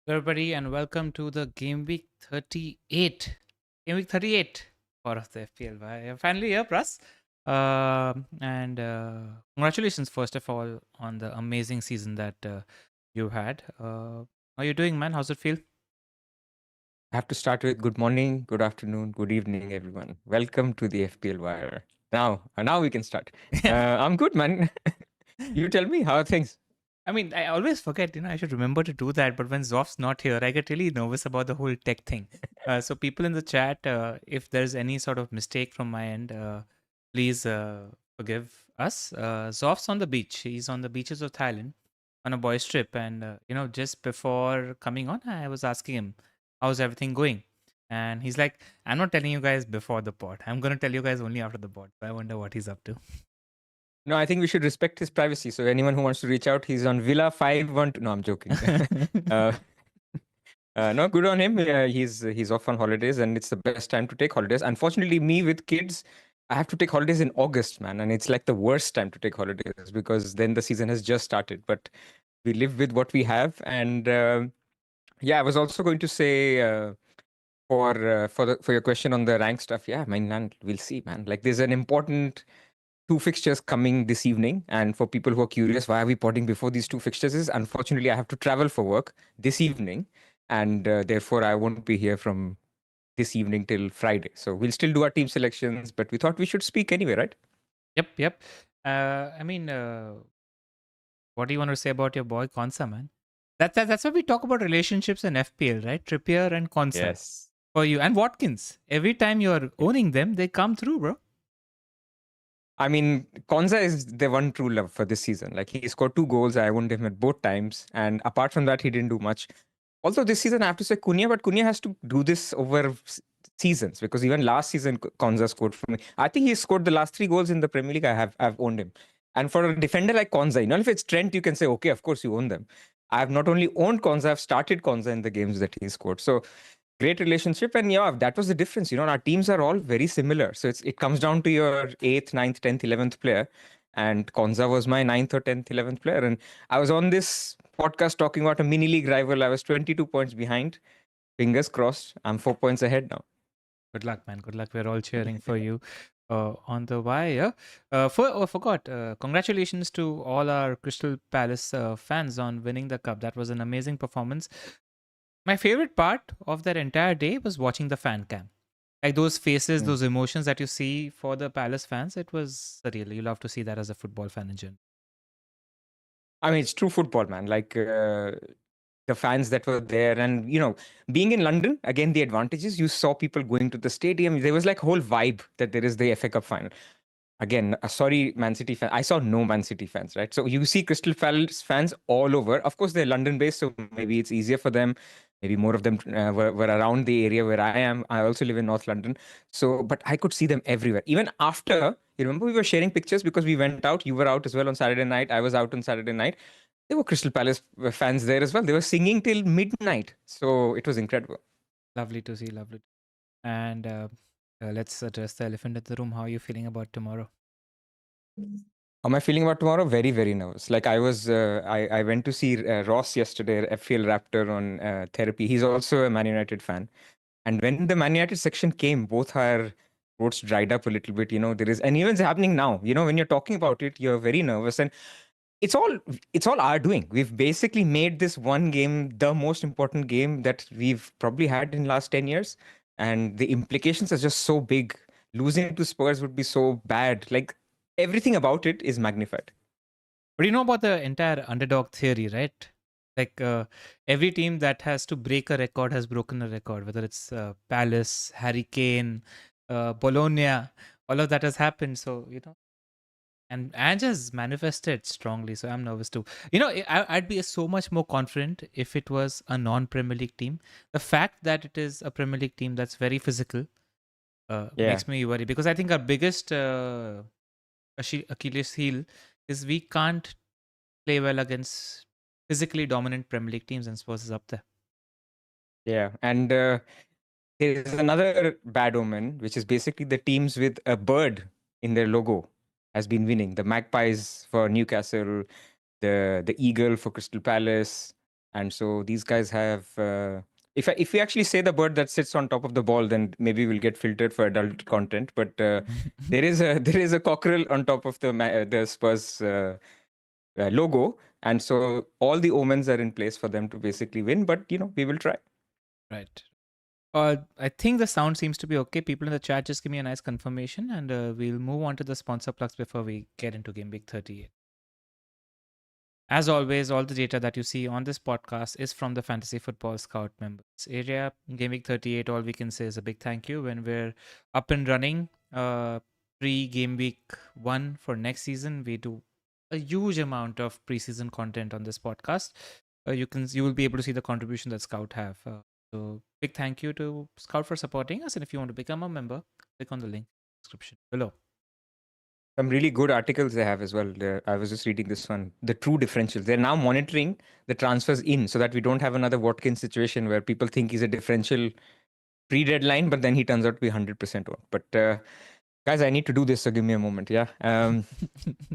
Everybody, and welcome to the Gameweek 38. Gameweek 38 part of the FPL Wire. Finally here, Pras. And congratulations, first of all, on the amazing season that you had. How are you doing, man? How's it feel? I have to start with good morning, good afternoon, good evening, everyone. Welcome to the FPL Wire. Now we can start. I'm good, man. You tell me, how are things? I mean, I always forget, I should remember to do that. But when Zoph's not here, I get really nervous about the whole tech thing. So, people in the chat, if there's any sort of mistake from my end, please forgive us. Zoph's on the beach. He's on the beaches of Thailand on a boys' trip. And, just before coming on, I was asking him, how's everything going? And he's like, I'm not telling you guys before the pod. I'm going to tell you guys only after the pod. So I wonder what he's up to. No, I think we should respect his privacy. So anyone who wants to reach out, he's on Villa 512. No, I'm joking. uh, no, good on him. He's off on holidays, and it's the best time to take holidays. Unfortunately, me with kids, I have to take holidays in August, man, and it's like the worst time to take holidays because then the season has just started. But we live with what we have, and yeah, I was also going to say for your question on the rank stuff. Yeah, man, we'll see, man. Like, there's an important two fixtures coming this evening, and for people who are curious, why are we podding before these two fixtures? Is unfortunately I have to travel for work this evening, and therefore I won't be here from this evening till Friday. So we'll still do our team selections, but we thought we should speak anyway, right? Yep. I mean, what do you want to say about your boy Konsa, man? That's why we talk about relationships in FPL, right? Trippier and Konsa Yes. for you, and Watkins. Every time you're owning them, they come through, bro. I mean, Konza is the one true love for this season. Like, he scored 2 goals. I owned him at both times. And apart from that, he didn't do much. Also, this season, I have to say Cunha, but Cunha has to do this over seasons because even last season, Konza scored for me. I think he scored the last 3 goals in the Premier League. I've owned him. And for a defender like Konza, if it's Trent, you can say, okay, of course you own them. I've not only owned Konza, I've started Konza in the games that he scored. So great relationship. And yeah, that was the difference. Our teams are all very similar. So it comes down to your 8th, 9th, 10th, 11th player. And Konza was my 9th or 10th, 11th player. And I was on this podcast talking about a mini league rival. I was 22 points behind. Fingers crossed. I'm 4 points ahead now. Good luck, man. Good luck. We're all cheering for you on the wire. Forgot. Congratulations to all our Crystal Palace fans on winning the cup. That was an amazing performance. My favorite part of that entire day was watching the fan cam. Like those faces, those emotions that you see for the Palace fans, it was surreal. You love to see that as a football fan in general. I mean, it's true football, man. Like, the fans that were there, and being in London, again, the advantages, you saw people going to the stadium. There was like whole vibe that there is the FA Cup final. Again, sorry, Man City fan. I saw no Man City fans, right? So you see Crystal Palace fans all over. Of course, they're London based, so maybe it's easier for them. Maybe more of them were around the area where I am. I also live in North London. So, but I could see them everywhere. Even after, you remember we were sharing pictures because we went out. You were out as well on Saturday night. I was out on Saturday night. There were Crystal Palace fans there as well. They were singing till midnight. So it was incredible. Lovely to see, lovely. And let's address the elephant in the room. How are you feeling about tomorrow? How am I feeling about tomorrow? Very, very nervous. Like, I went to see Ross yesterday, FPL Raptor on therapy. He's also a Man United fan. And when the Man United section came, both our throats dried up a little bit. And even it's happening now. When you're talking about it, you're very nervous. And it's all our doing. We've basically made this one game the most important game that we've probably had in the last 10 years. And the implications are just so big. Losing to Spurs would be so bad. Like, everything about it is magnified. But you know about the entire underdog theory, right? Like every team that has to break a record has broken a record, whether it's Palace, Harry Kane, Bologna, all of that has happened. So, and Ange has manifested strongly. So I'm nervous too. I'd be so much more confident if it was a non-Premier League team. The fact that it is a Premier League team that's very physical makes me worry, because I think our biggest Achilles heel is we can't play well against physically dominant Premier League teams, and Spurs is up there. Yeah. And there's another bad omen, which is basically the teams with a bird in their logo has been winning. The Magpies for Newcastle, the Eagle for Crystal Palace, And so these guys have. If we actually say the bird that sits on top of the ball, then maybe we'll get filtered for adult content. But there is a cockerel on top of the Spurs logo, and so all the omens are in place for them to basically win. But we will try. Right. I think the sound seems to be okay. People in the chat just give me a nice confirmation, and we'll move on to the sponsor plugs before we get into Game Week 38. As always, all the data that you see on this podcast is from the Fantasy Football Scout members area. Game Week 38, all we can say is a big thank you when we're up and running. Pre-Game Week 1 for next season, we do a huge amount of preseason content on this podcast. You will be able to see the contribution that Scout have. So big thank you to Scout for supporting us. And if you want to become a member, click on the link in the description below. Some really good articles they have as well. I was just reading this one. The true differentials. They're now monitoring the transfers in so that we don't have another Watkins situation where people think he's a differential pre-deadline, but then he turns out to be 100% on. But guys, I need to do this, so give me a moment. Yeah.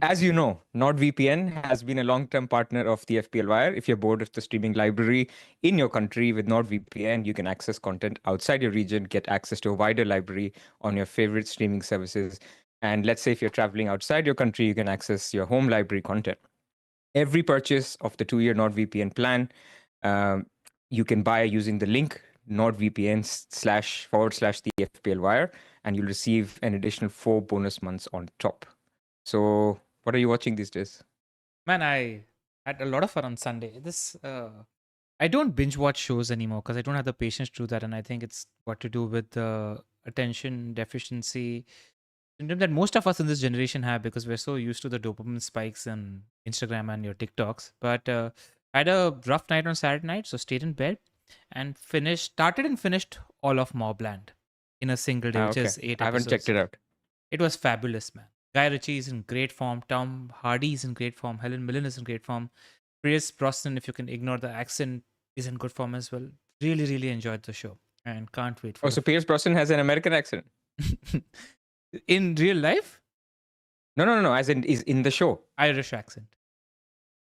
As you know, NordVPN has been a long-term partner of the FPL Wire. If you're bored of the streaming library in your country with NordVPN, you can access content outside your region, get access to a wider library on your favorite streaming services. And let's say if you're traveling outside your country, you can access your home library content. Every purchase of the 2-year NordVPN plan, you can buy using the link NordVPN//the FPL Wire, and you'll receive an additional 4 bonus months on top. So, what are you watching these days? Man, I had a lot of fun on Sunday. I don't binge watch shows anymore because I don't have the patience to do that, and I think it's got to do with the attention deficiency syndrome that most of us in this generation have because we're so used to the dopamine spikes on Instagram and your TikToks. But I had a rough night on Saturday night, so stayed in bed and started and finished all of Mobland in a single day, which is 8 episodes. I haven't checked it out. It was fabulous, man. Guy Ritchie is in great form. Tom Hardy is in great form. Helen Mirren is in great form. Pierce Brosnan, if you can ignore the accent, is in good form as well. Really, really enjoyed the show and can't wait for so Pierce Brosnan has an American accent? In real life? No. As in, is in the show. Irish accent.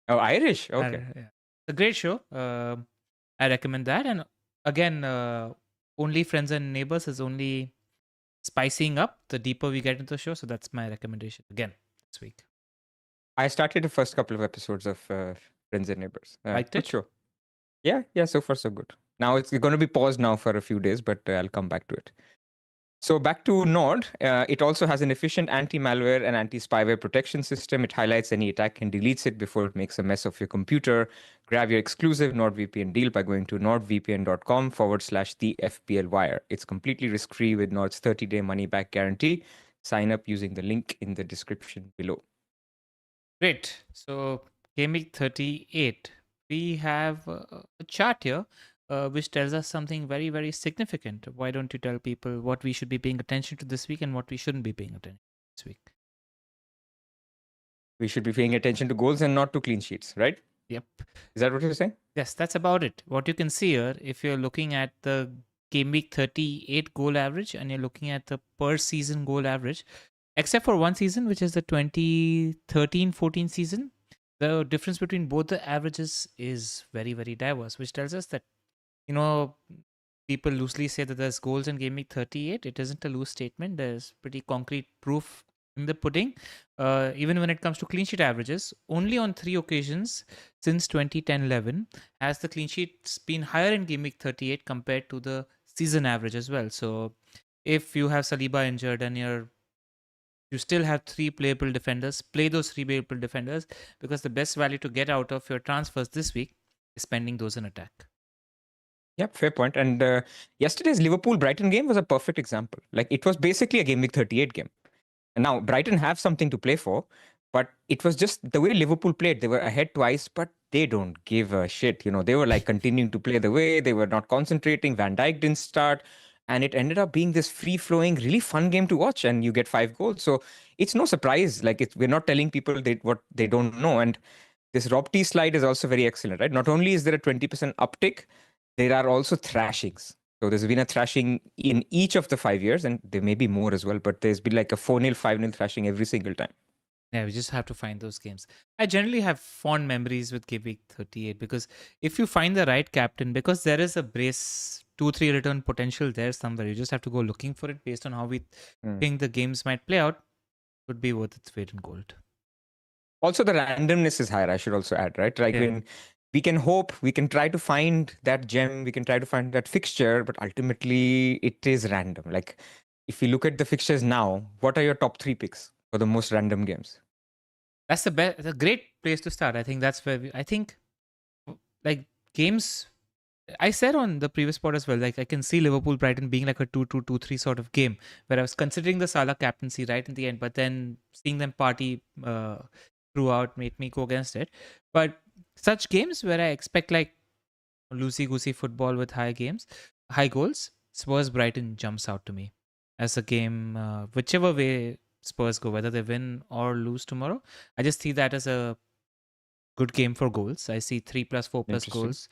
Oh, Irish? Okay. Yeah. It's a great show. I recommend that. And again, only Friends and Neighbors is only spicing up the deeper we get into the show. So that's my recommendation again this week. I started the first couple of episodes of Friends and Neighbors. Liked it? Sure. Yeah, so far so good. Now it's going to be paused now for a few days, but I'll come back to it. So back to Nord, it also has an efficient anti-malware and anti-spyware protection system. It highlights any attack and deletes it before it makes a mess of your computer. Grab your exclusive NordVPN deal by going to nordvpn.com/the FPL Wire. It's completely risk-free with Nord's 30-day money-back guarantee. Sign up using the link in the description below. Great. So Game Week 38, we have a chart here which tells us something very, very significant. Why don't you tell people what we should be paying attention to this week and what we shouldn't be paying attention to this week? We should be paying attention to goals and not to clean sheets, right? Yep. Is that what you're saying? Yes, that's about it. What you can see here, if you're looking at the Game Week 38 goal average and you're looking at the per season goal average, except for one season, which is the 2013-14 season, the difference between both the averages is very, very diverse, which tells us that, people loosely say that there's goals in Game Week 38. It isn't a loose statement. There's pretty concrete proof in the pudding. Even when it comes to clean sheet averages, only on 3 occasions since 2010-11 has the clean sheets been higher in Game Week 38 compared to the season average as well. So if you have Saliba injured and you still have 3 playable defenders, play those 3 playable defenders because the best value to get out of your transfers this week is spending those in attack. Yep, fair point. And yesterday's Liverpool-Brighton game was a perfect example. Like, it was basically a Game Week 38 game. And now Brighton have something to play for, but it was just the way Liverpool played. They were ahead twice, but they don't give a shit. They were like continuing to play the way. They were not concentrating. Van Dijk didn't start. And it ended up being this free-flowing, really fun game to watch. And you get 5 goals. So it's no surprise. Like, we're not telling people what they don't know. And this Rob T slide is also very excellent, right? Not only is there a 20% uptick, there are also thrashings. So there's been a thrashing in each of the 5 years, and there may be more as well, but there's been like a 4-0, 5-0 thrashing every single time. Yeah, we just have to find those games. I generally have fond memories with Gameweek 38 because if you find the right captain, because there is a brace 2-3 return potential there somewhere, you just have to go looking for it based on how we think the games might play out, would be worth its weight in gold. Also, the randomness is higher, I should also add, right? Like Yeah. when we can hope, we can try to find that gem, we can try to find that fixture, but ultimately it is random. Like if you look at the fixtures now, what are your top 3 picks for the most random games? That's the best, a great place to start. I think that's where I think like games. I said on the previous pod as well, like I can see Liverpool Brighton being like a 2-2, 2-3 sort of game where I was considering the Salah captaincy right in the end, but then seeing them party throughout made me go against it. But such games where I expect like loosey goosey football with high goals, Spurs Brighton jumps out to me as a game, whichever way Spurs go, whether they win or lose tomorrow. I just see that as a good game for goals. I see 3+, 4+ goals.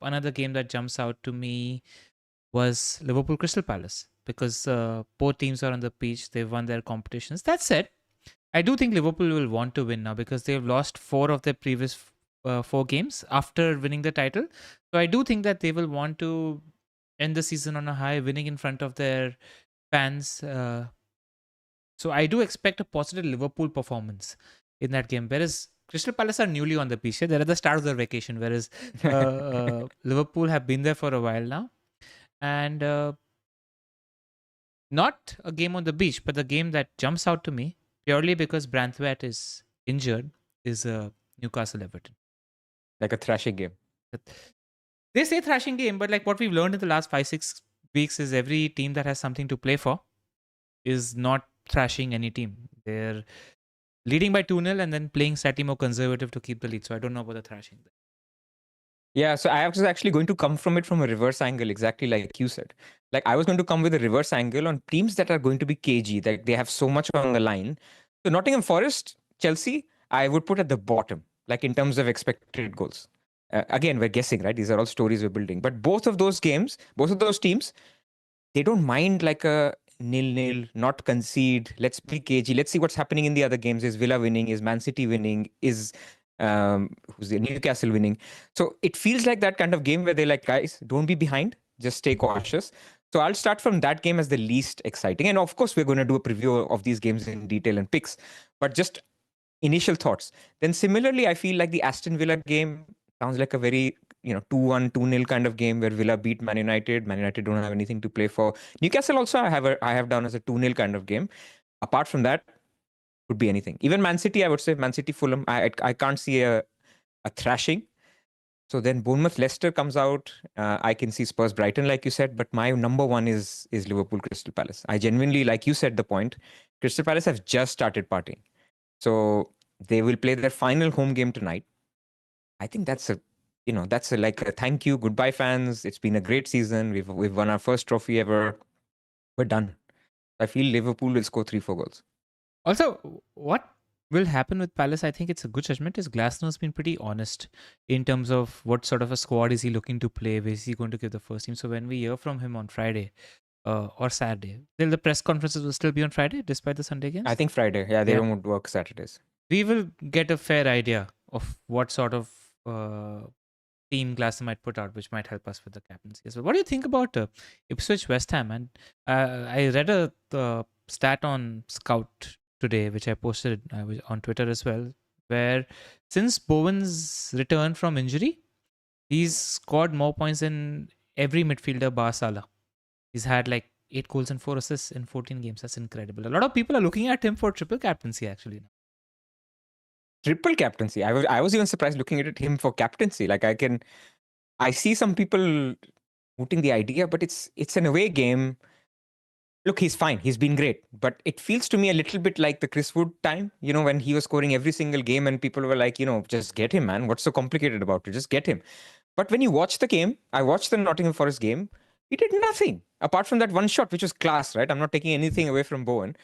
Another game that jumps out to me was Liverpool Crystal Palace because both teams are on the pitch. They've won their competitions. That said, I do think Liverpool will want to win now because they've lost 4 of their previous 4 games after winning the title. So I do think that they will want to end the season on a high, winning in front of their fans. So I do expect a positive Liverpool performance in that game. Whereas Crystal Palace are newly on the pitch. They're at the start of their vacation. Whereas Liverpool have been there for a while now. And not a game on the beach, but the game that jumps out to me purely because Branthwaite is injured is Newcastle Everton. Like a thrashing game. They say thrashing game, but like what we've learned in the last 5-6 weeks is every team that has something to play for is not thrashing any team. They're leading by 2-0 and then playing slightly more conservative to keep the lead. So I don't know about the thrashing. Yeah, so I was actually going to come from it from a reverse angle, exactly like you said. Like I was going to come with a reverse angle on teams that are going to be cagey, that they have so much on the line. So Nottingham Forest, Chelsea, I would put at the bottom, like in terms of expected goals. Again, we're guessing, right? These are all stories we're building. But both of those games, both of those teams, they don't mind like a 0-0, not concede. Let's be cagey. Let's see what's happening in the other games. Is Villa winning? Is Man City winning? Is who's the Newcastle winning? So it feels like that kind of game where they're like, guys, don't be behind. Just stay cautious. So I'll start from that game as the least exciting. And of course, we're going to do a preview of these games in detail and picks. But just initial thoughts. Then similarly, I feel like the Aston Villa game sounds like a very 2-1, 2-0 kind of game where Villa beat Man United. Man United don't have anything to play for. Newcastle also I have down as a 2-0 kind of game. Apart from that, could be anything. Even Man City, I would say Man City Fulham. I can't see a thrashing. So then Bournemouth Leicester comes out. I can see Spurs Brighton, like you said, but my number one is Liverpool Crystal Palace. I genuinely, like you said, the point. Crystal Palace have just started partying. So they will play their final home game tonight. I think that's like a thank you, goodbye fans. It's been a great season. We've won our first trophy ever. We're done. I feel Liverpool will score 3-4 goals. Also, what will happen with Palace, I think it's a good judgment, is Glasner's been pretty honest in terms of what sort of a squad is he looking to play, where is he going to give the first team. So when we hear from him on Friday or Saturday, will the press conferences will still be on Friday despite the Sunday games? I think Friday. Yeah, they don't work Saturdays. We will get a fair idea of what sort of team Glasner might put out, which might help us with the captaincy as well. What do you think about Ipswich West Ham? And I read a stat on Scout today, which I posted on Twitter as well, where since Bowen's return from injury, he's scored more points than every midfielder bar Salah. He's had like 8 goals and 4 assists in 14 games. That's incredible. A lot of people are looking at him for triple captaincy actually. Triple captaincy. I was even surprised looking at him for captaincy. Like I see some people mooting the idea, but it's an away game. Look, he's fine. He's been great. But it feels to me a little bit like the Chris Wood time, when he was scoring every single game and people were like, just get him, man. What's so complicated about it? Just get him. But when you watch the game, I watched the Nottingham Forest game, he did nothing apart from that one shot, which was class, right? I'm not taking anything away from Bowen.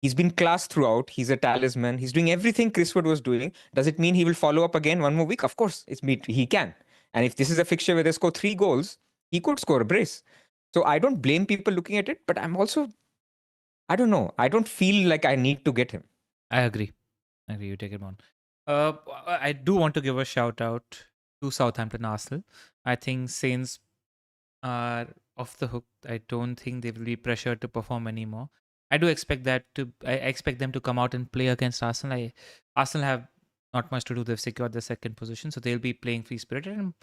He's been class throughout. He's a talisman. He's doing everything Chris Wood was doing. Does it mean he will follow up again one more week? Of course, he can. And if this is a fixture where they score 3 goals, he could score a brace. So I don't blame people looking at it, but I'm also, I don't know. I don't feel like I need to get him. I agree. You take it on. I do want to give a shout out to Southampton Arsenal. I think Saints are off the hook. I don't think they will be pressured to perform anymore. I do expect I expect them to come out and play against Arsenal. Arsenal have not much to do. They've secured the second position, so they'll be playing free spirited. And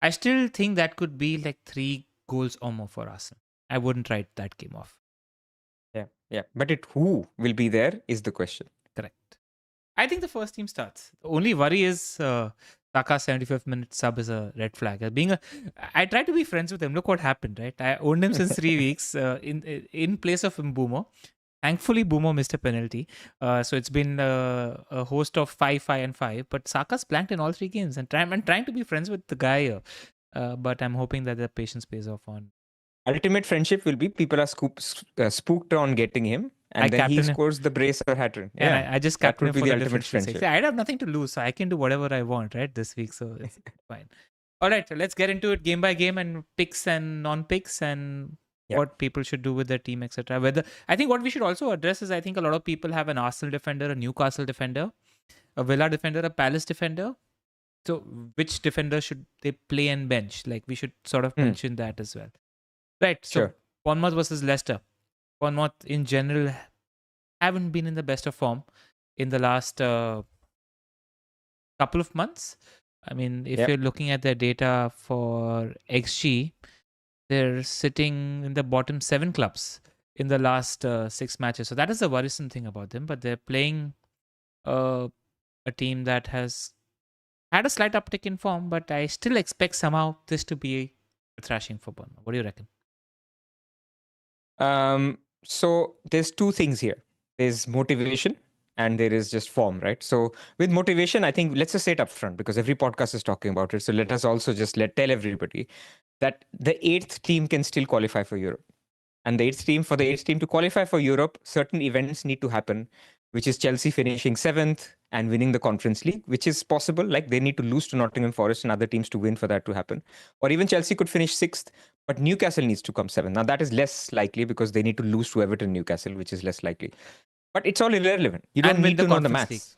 I still think that could be like 3 goals or more for Arsenal. I wouldn't write that game off. Yeah. But who will be there is the question. Correct. I think the first team starts. The only worry is Saka's 75th minute sub is a red flag. I tried to be friends with him. Look what happened, right? I owned him since 3 weeks in place of Mbumo. Thankfully, Bumo missed a penalty. So it's been a host of 5, 5, and 5. But Saka's blanked in all 3 games. And I'm trying to be friends with the guy here. But I'm hoping that the patience pays off on. Ultimate friendship will be people are spooked on getting him, and then he scores the bracer hat trick. Yeah, and I just captain him for the ultimate friendship. I have nothing to lose, so I can do whatever I want, right, this week. So it's fine. All right, so let's get into it game by game and picks and non-picks and what people should do with their team, etc. I think what we should also address is I think a lot of people have an Arsenal defender, a Newcastle defender, a Villa defender, a Palace defender. So which defender should they play and bench? Like we should sort of mention that as well. Right. So Bournemouth versus Leicester. Bournemouth in general haven't been in the best of form in the last couple of months. I mean, if you're looking at their data for XG, they're sitting in the bottom 7 clubs in the last 6 matches. So that is the worrisome thing about them. But they're playing a team that has had a slight uptick in form, but I still expect somehow this to be a thrashing for Bournemouth. What do you reckon? So there's 2 things here. There's motivation and there is just form, right? So with motivation, I think let's just say it up front because every podcast is talking about it. So let us also just tell everybody that the 8th team can still qualify for Europe. And the 8th team to qualify for Europe, certain events need to happen, which is Chelsea finishing 7th and winning the Conference League, which is possible. Like they need to lose to Nottingham Forest and other teams to win for that to happen. Or even Chelsea could finish 6th, but Newcastle needs to come 7th. Now that is less likely because they need to lose to Everton Newcastle, which is less likely. But it's all irrelevant. You don't need to know the maths.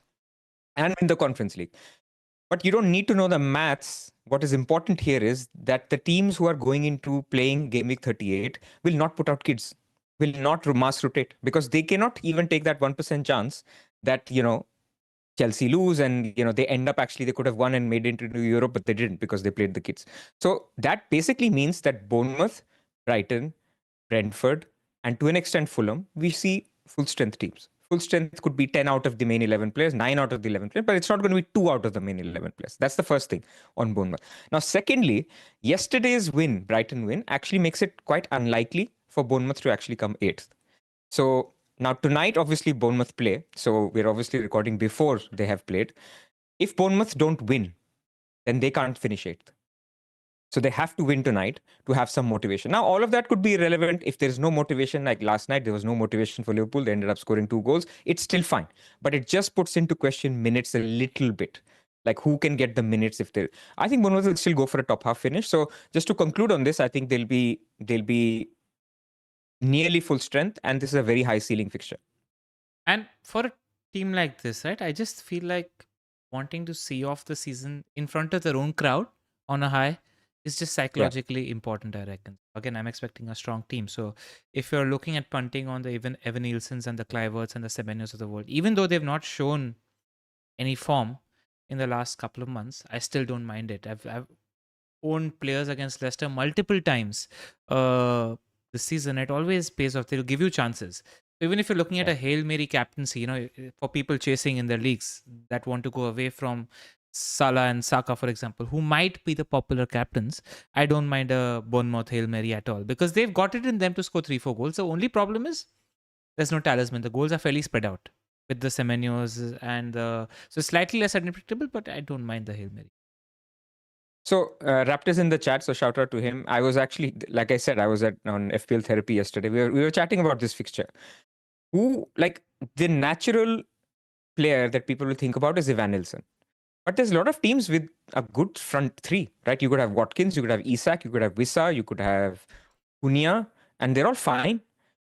And win the Conference League. But you don't need to know the maths. What is important here is that the teams who are going into playing Gameweek 38 will not put out kids, will not mass rotate because they cannot even take that 1% chance that, Chelsea lose and, they end up they could have won and made it into Europe, but they didn't because they played the kids. So that basically means that Bournemouth, Brighton, Brentford, and to an extent Fulham, we see full strength teams. Full strength could be 10 out of the main 11 players, 9 out of the 11 players, but it's not going to be 2 out of the main 11 players. That's the first thing on Bournemouth. Now, secondly, yesterday's win, Brighton win, actually makes it quite unlikely for Bournemouth to actually come 8th. So now tonight, obviously, Bournemouth play. So we're obviously recording before they have played. If Bournemouth don't win, then they can't finish 8th. So they have to win tonight to have some motivation. Now, all of that could be irrelevant if there's no motivation. Like last night, there was no motivation for Liverpool. They ended up scoring 2 goals. It's still fine. But it just puts into question minutes a little bit. Like who can get the minutes if they... I think Bournemouth will still go for a top half finish. So just to conclude on this, I think they'll be nearly full strength. And this is a very high ceiling fixture. And for a team like this, right, I just feel like wanting to see off the season in front of their own crowd on a high is just psychologically important, I reckon. Again, I'm expecting a strong team. So if you're looking at punting on the Evan Nielsen's and the Cliverts and the Semenyos of the world, even though they've not shown any form in the last couple of months, I still don't mind it. I've owned players against Leicester multiple times this season. It always pays off. They'll give you chances. Even if you're looking at a Hail Mary captaincy, for people chasing in their leagues that want to go away from Salah and Saka, for example, who might be the popular captains, I don't mind a Bournemouth Hail Mary at all because they've got it in them to score 3-4 goals. The only problem is there's no talisman. The goals are fairly spread out with the Semenyos and so slightly less unpredictable, but I don't mind the Hail Mary. So Raptor's in the chat, so shout out to him. I was actually, like I said, I was on FPL therapy yesterday. We were chatting about this fixture. Who, like, the natural player that people will think about is Evan Nielsen. But there's a lot of teams with a good front 3, right? You could have Watkins, you could have Isak, you could have Wissa, you could have Cunha, and they're all fine.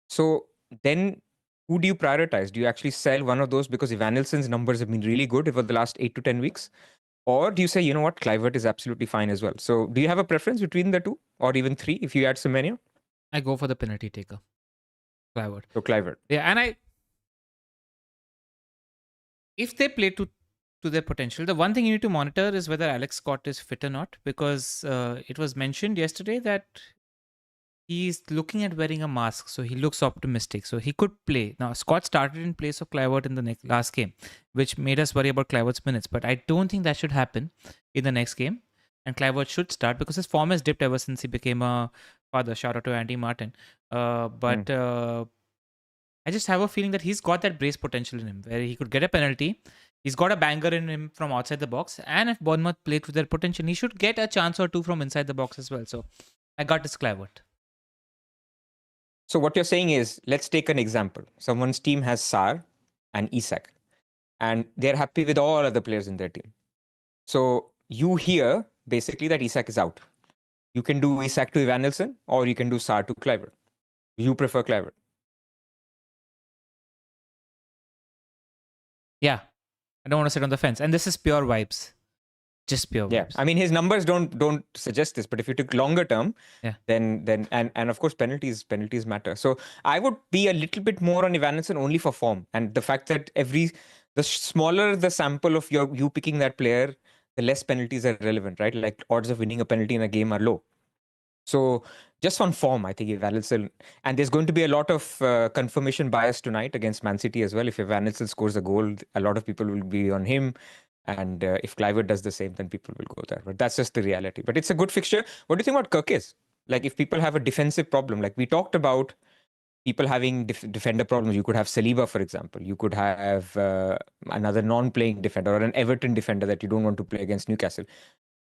So then who do you prioritize? Do you actually sell one of those because Evanilson's numbers have been really good over the last 8 to 10 weeks? Or do you say, you know what, Kluivert is absolutely fine as well? So do you have a preference between the two or even three if you add Semenyo? I go for the penalty taker, Kluivert. So Kluivert. Yeah, and if they play to their potential, the one thing you need to monitor is whether Alex Scott is fit or not, because it was mentioned yesterday that he's looking at wearing a mask, so he looks optimistic. So he could play. Now, Scott started in place of Kluivert in the last game, which made us worry about Kluivert's minutes. But I don't think that should happen in the next game. And Kluivert should start because his form has dipped ever since he became a father. Shout out to Andy Martin. But I just have a feeling that he's got that brace potential in him, where he could get a penalty. He's got a banger in him from outside the box. And if Bournemouth played to their potential, he should get a chance or two from inside the box as well. So I got this Kluivert. So what you're saying is, let's take an example. Someone's team has Sar and Isak, and they're happy with all other players in their team. So you hear basically that Isak is out. You can do Isak to Evanilson, or you can do Sar to Kluivert. You prefer Kluivert? Yeah, I don't want to sit on the fence. And this is pure vibes. Just pure Yeah, vibes. I mean his numbers don't suggest this, but if you took longer term, then and of course penalties matter. So I would be a little bit more on Evanilson only for form, and the fact that the smaller the sample of you picking that player, the less penalties are relevant, right? Like odds of winning a penalty in a game are low. So just on form, I think Evanilson, and there's going to be a lot of confirmation bias tonight against Man City as well. If Evanilson scores a goal, a lot of people will be on him. And if Kluivert does the same, then people will go there. But that's just the reality. But it's a good fixture. What do you think about Kirkes? Like if people have a defensive problem, like we talked about people having defender problems. You could have Saliba, for example. You could have another non-playing defender or an Everton defender that you don't want to play against Newcastle.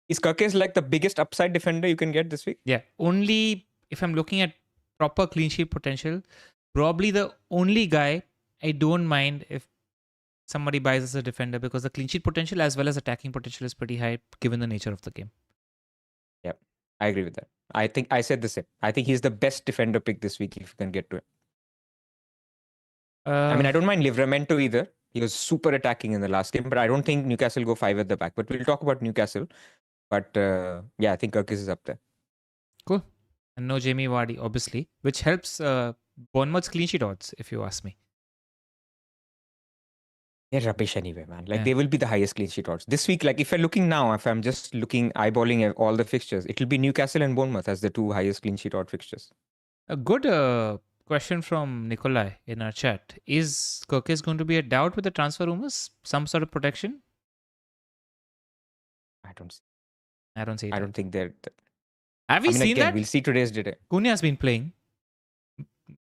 Is Kirkes like the biggest upside defender you can get this week? Yeah, only if I'm looking at proper clean sheet potential, probably the only guy I don't mind if somebody buys as a defender, because the clean sheet potential as well as attacking potential is pretty high given the nature of the game. Yep, I agree with that. I think I said the same. I think he's the best defender pick this week if you can get to it. I mean, I don't mind Livramento either. He was super attacking in the last game, but I don't think Newcastle go 5 at the back. But we'll talk about Newcastle. But yeah, I think Kirkes is up there. Cool. And no Jamie Vardy, obviously, which helps Bournemouth's clean sheet odds, if you ask me. They're rubbish anyway, man. Like they will be the highest clean sheet odds. This week, like if you're looking now, if I'm just eyeballing at all the fixtures, it'll be Newcastle and Bournemouth as the two highest clean sheet odd fixtures. A good question from Nikolai in our chat. Is Kirkes going to be a doubt with the transfer rumors? Some sort of protection? I don't see it. I don't think they're... Have we seen that? We'll see today's data. Cunha has been playing.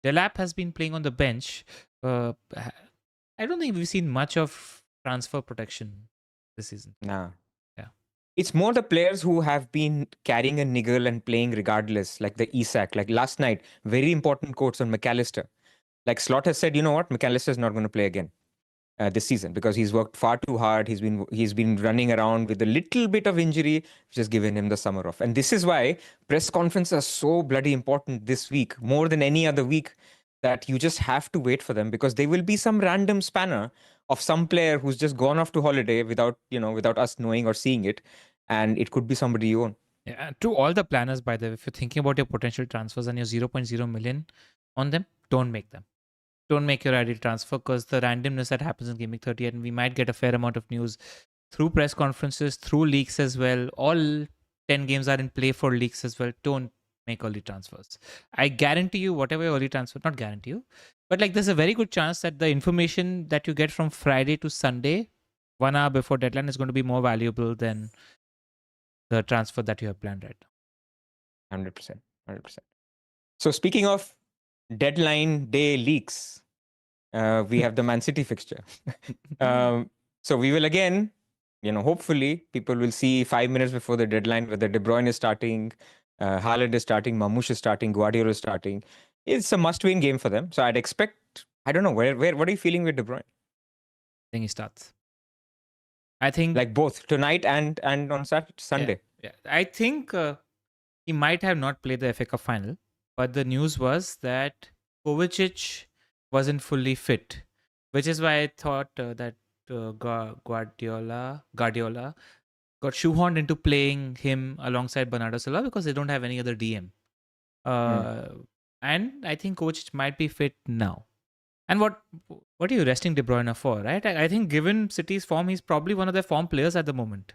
Delap has been playing on the bench. I don't think we've seen much of transfer protection this season. Nah. Yeah. It's more the players who have been carrying a niggle and playing regardless, like the Isak. Like last night, very important quotes on McAllister. Like Slot has said, you know what, McAllister is not going to play again this season because he's worked far too hard. He's been running around with a little bit of injury, which has given him the summer off. And this is why press conferences are so bloody important this week, more than any other week, that you just have to wait for them because there will be some random spanner of some player who's just gone off to holiday without us knowing or seeing it. And it could be somebody you own. Yeah, to all the planners, by the way, if you're thinking about your potential transfers and you're 0.0 million on them, don't make them. Don't make your ideal transfer because the randomness that happens in Gameweek 38, and we might get a fair amount of news through press conferences, through leaks as well. All 10 games are in play for leaks as well. Don't make early transfers. I guarantee you, whatever your early transfer, not guarantee you, but like there's a very good chance that the information that you get from Friday to Sunday, 1 hour before deadline, is going to be more valuable than the transfer that you have planned right now. 100%. So speaking of deadline day leaks, we have the Man City fixture. So we will again, hopefully people will see 5 minutes before the deadline whether De Bruyne is starting, Haaland is starting, Mamouche is starting, Guardiola is starting. It's a must-win game for them. So I'd expect, I don't know, what are you feeling with De Bruyne? I think he starts. I think like both tonight and on Sunday. Yeah. I think he might have not played the FA Cup final, but the news was that Kovacic wasn't fully fit, which is why I thought that Guardiola got shoehorned into playing him alongside Bernardo Silva because they don't have any other DM. And I think coach might be fit now. And what are you resting De Bruyne for, right? I think given City's form, he's probably one of their form players at the moment.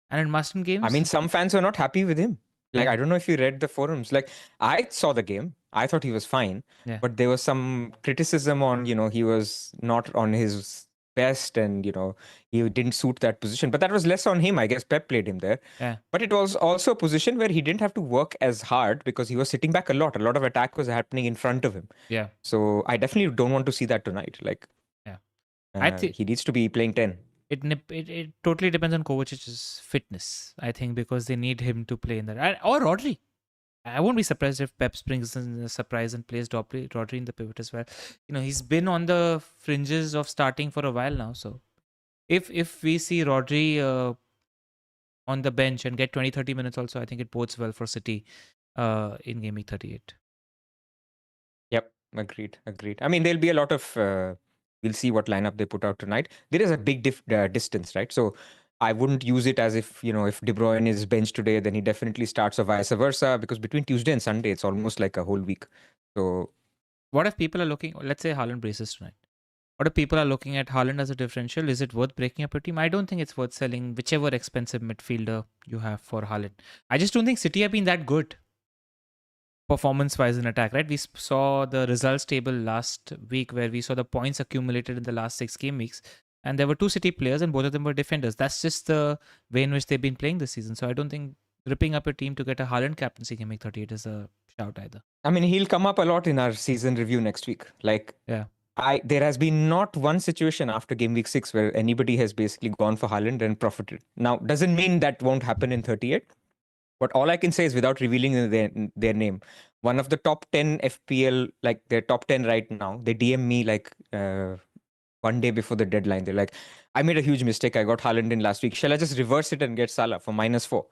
And in must-win games, I mean, some fans are not happy with him. Like, Yeah. I don't know if you read the forums. Like, I saw the game. I thought he was fine. Yeah. But there was some criticism on, he was not on his best and, he didn't suit that position. But that was less on him. I guess Pep played him there. Yeah. But it was also a position where he didn't have to work as hard because he was sitting back a lot. A lot of attack was happening in front of him. Yeah. So I definitely don't want to see that tonight. Like, Yeah. I think he needs to be playing 10. it totally depends on Kovacic's fitness, I think, because they need him to play in that. Or Rodri. I won't be surprised if Pep brings in a surprise and plays Rodri in the pivot as well. He's been on the fringes of starting for a while now. So if we see Rodri on the bench and get 20-30 minutes also, I think it bodes well for City in Gameweek 38. Yep, agreed. I mean, there'll be a lot of. We'll see what lineup they put out tonight. There is a big distance, right? So I wouldn't use it as if if De Bruyne is benched today, then he definitely starts, or vice versa. Because between Tuesday and Sunday, it's almost like a whole week. So what if people are looking? Let's say Haaland braces tonight. What if people are looking at Haaland as a differential? Is it worth breaking up your team? I don't think it's worth selling whichever expensive midfielder you have for Haaland. I just don't think City have been that good performance-wise in attack, right? We saw the results table last week where we saw the points accumulated in the last 6 game weeks. And there were 2 City players and both of them were defenders. That's just the way in which they've been playing this season. So I don't think ripping up a team to get a Haaland captaincy Gameweek 38 is a shout either. I mean, he'll come up a lot in our season review next week. Like, yeah. There has been not one situation after game week 6 where anybody has basically gone for Haaland and profited. Now, doesn't mean that won't happen in 38. But all I can say is, without revealing their name, one of the top 10 FPL, like their top 10 right now, they DM me like one day before the deadline. They're like, I made a huge mistake. I got Haaland in last week. Shall I just reverse it and get Salah for -4?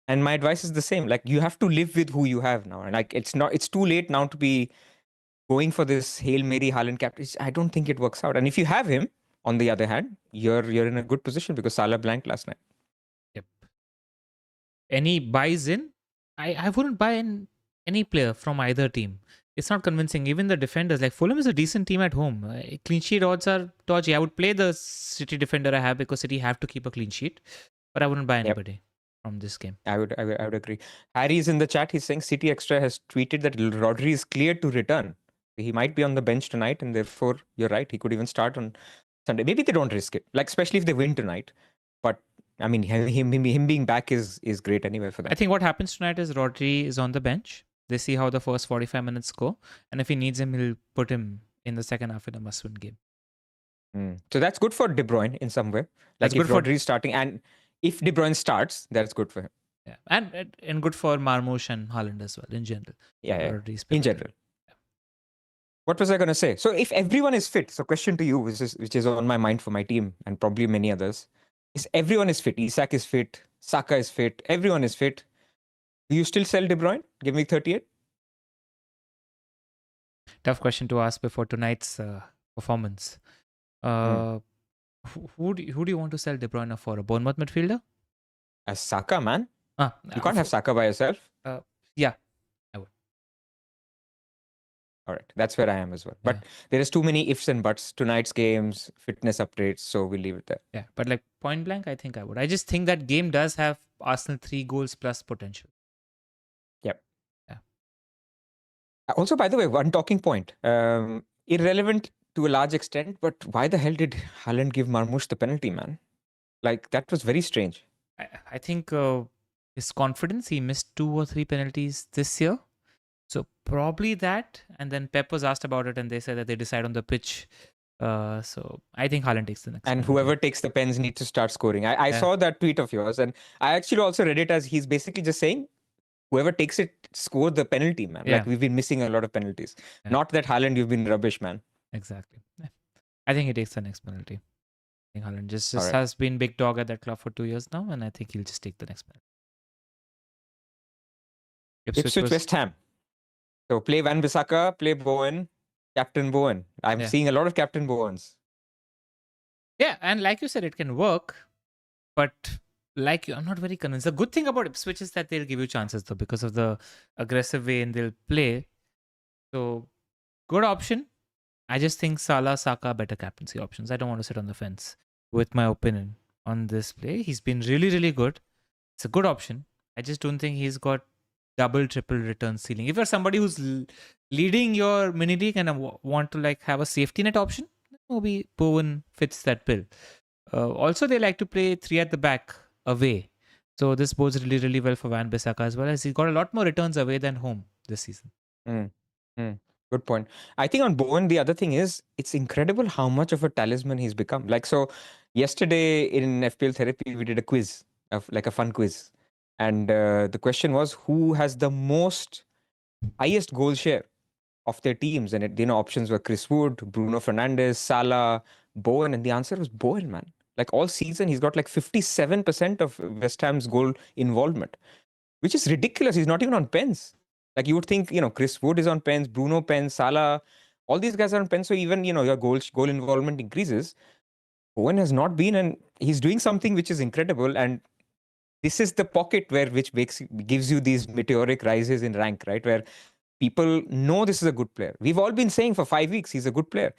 And my advice is the same. Like, you have to live with who you have now. And like, it's too late now to be going for this Hail Mary Haaland captain. I don't think it works out. And if you have him, on the other hand, you're in a good position because Salah blanked last night. Yep. Any buys in? I wouldn't buy in any player from either team. It's not convincing. Even the defenders, like Fulham is a decent team at home. Clean sheet odds are dodgy. I would play the City defender I have because City have to keep a clean sheet. But I wouldn't buy anybody from this game. I would agree. Harry's in the chat. He's saying City Extra has tweeted that Rodri is cleared to return. He might be on the bench tonight, and therefore you're right. He could even start on Sunday. Maybe they don't risk it, like especially if they win tonight. But I mean, him being back is great anyway for them. I think what happens tonight is Rodri is on the bench. They see how the first 45 minutes go, and if he needs him, he'll put him in the second half in a must-win game. So that's good for De Bruyne in some way. Like, if Rodri is starting, and if De Bruyne starts, that's good for him. Yeah, and good for Marmoush and Haaland as well in general. Yeah. In general. What was I going to say? So if everyone is fit, so question to you, which is on my mind for my team and probably many others, is everyone is fit. Isak is fit. Saka is fit. Everyone is fit. Do you still sell De Bruyne? Give me 38. Tough question to ask before tonight's performance. Who do you want to sell De Bruyne for? A Bournemouth midfielder? As Saka, man. You can't have Saka by yourself. Yeah, I would. All right, that's where I am as well. But there is too many ifs and buts. Tonight's games, fitness updates, so we'll leave it there. Yeah, but like point blank, I think I would. I just think that game does have Arsenal 3 goals plus potential. Yep. Yeah. Also, by the way, one talking point. Irrelevant to a large extent, but why the hell did Haaland give Marmoush the penalty, man? Like, that was very strange. I think his confidence, he missed 2 or 3 penalties this year. So probably that. And then Pep was asked about it and they said that they decide on the pitch. So I think Haaland takes the next. And whoever takes the pens needs to start scoring. I saw that tweet of yours, and I actually also read it as he's basically just saying, whoever takes it, score the penalty, man. Like, we've been missing a lot of penalties. Not that Haaland, you've been rubbish, man. Exactly. I think he takes the next penalty. I think Haaland just has been big dog at that club for 2 years now, and I think he'll just take the next penalty. Ipswich West Ham. So play Van Bissaka, play Bowen, Captain Bowen. I'm Yeah. seeing a lot of Captain Bowens. Yeah, and like you said, it can work, but like I'm not very convinced. The good thing about Ipswich is that they'll give you chances though because of the aggressive way and they'll play. So good option. I just think Salah, Saka better captaincy options. I don't want to sit on the fence with my opinion on this play. He's been really, really good. It's a good option. I just don't think he's got double, triple return ceiling. If you're somebody who's leading your mini league and want to like have a safety net option, maybe Bowen fits that bill. Also, they like to play three at the back away. So this bodes really, really well for Van Bissaka as well, as he's got a lot more returns away than home this season. Mm. Mm. Good point. I think on Bowen, the other thing is it's incredible how much of a talisman he's become. Like, so yesterday in FPL Therapy, we did a quiz, like a fun quiz. And the question was who has the highest goal share of their teams? And options were Chris Wood, Bruno Fernandes, Salah, Bowen. And the answer was Bowen, man. Like all season, he's got like 57% of West Ham's goal involvement, which is ridiculous. He's not even on pens. Like you would think, Chris Wood is on pens, Bruno pens, Salah, all these guys are on pens. So even, your goal involvement increases. Owen has not been, and he's doing something which is incredible. And this is the pocket which gives you these meteoric rises in rank, right? Where people know this is a good player. We've all been saying for 5 weeks he's a good player,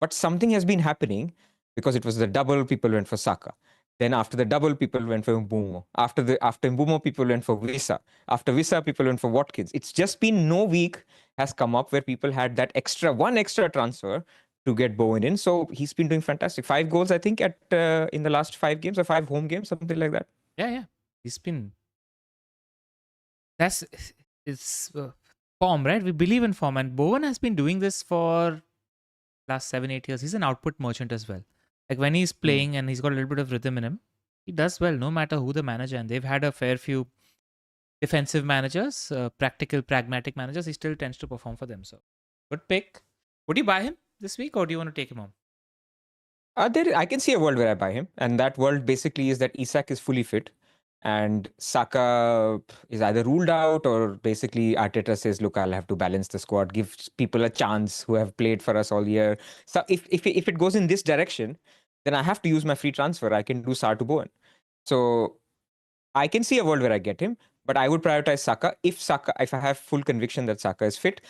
but something has been happening because it was the double. People went for Saka. Then after the double, people went for Mbumo. After Mbumo, people went for Wissa. After Wissa, people went for Watkins. It's just been no week has come up where people had that one extra transfer to get Bowen in. So he's been doing fantastic. 5 goals, I think, in the last 5 games or 5 home games, something like that. Yeah. He's been. It's form, right? We believe in form, and Bowen has been doing this for last 7-8 years. He's an output merchant as well. Like when he's playing and he's got a little bit of rhythm in him, he does well no matter who the manager. And they've had a fair few defensive managers, practical, pragmatic managers. He still tends to perform for them. So good pick. Would you buy him this week or do you want to take him home? I can see a world where I buy him, and that world basically is that Isak is fully fit, and Saka is either ruled out or basically Arteta says, "Look, I'll have to balance the squad, give people a chance who have played for us all year." So if it goes in this direction, then I have to use my free transfer. I can do Sar to Bowen. So I can see a world where I get him, but I would prioritize Saka if I have full conviction that Saka is fit,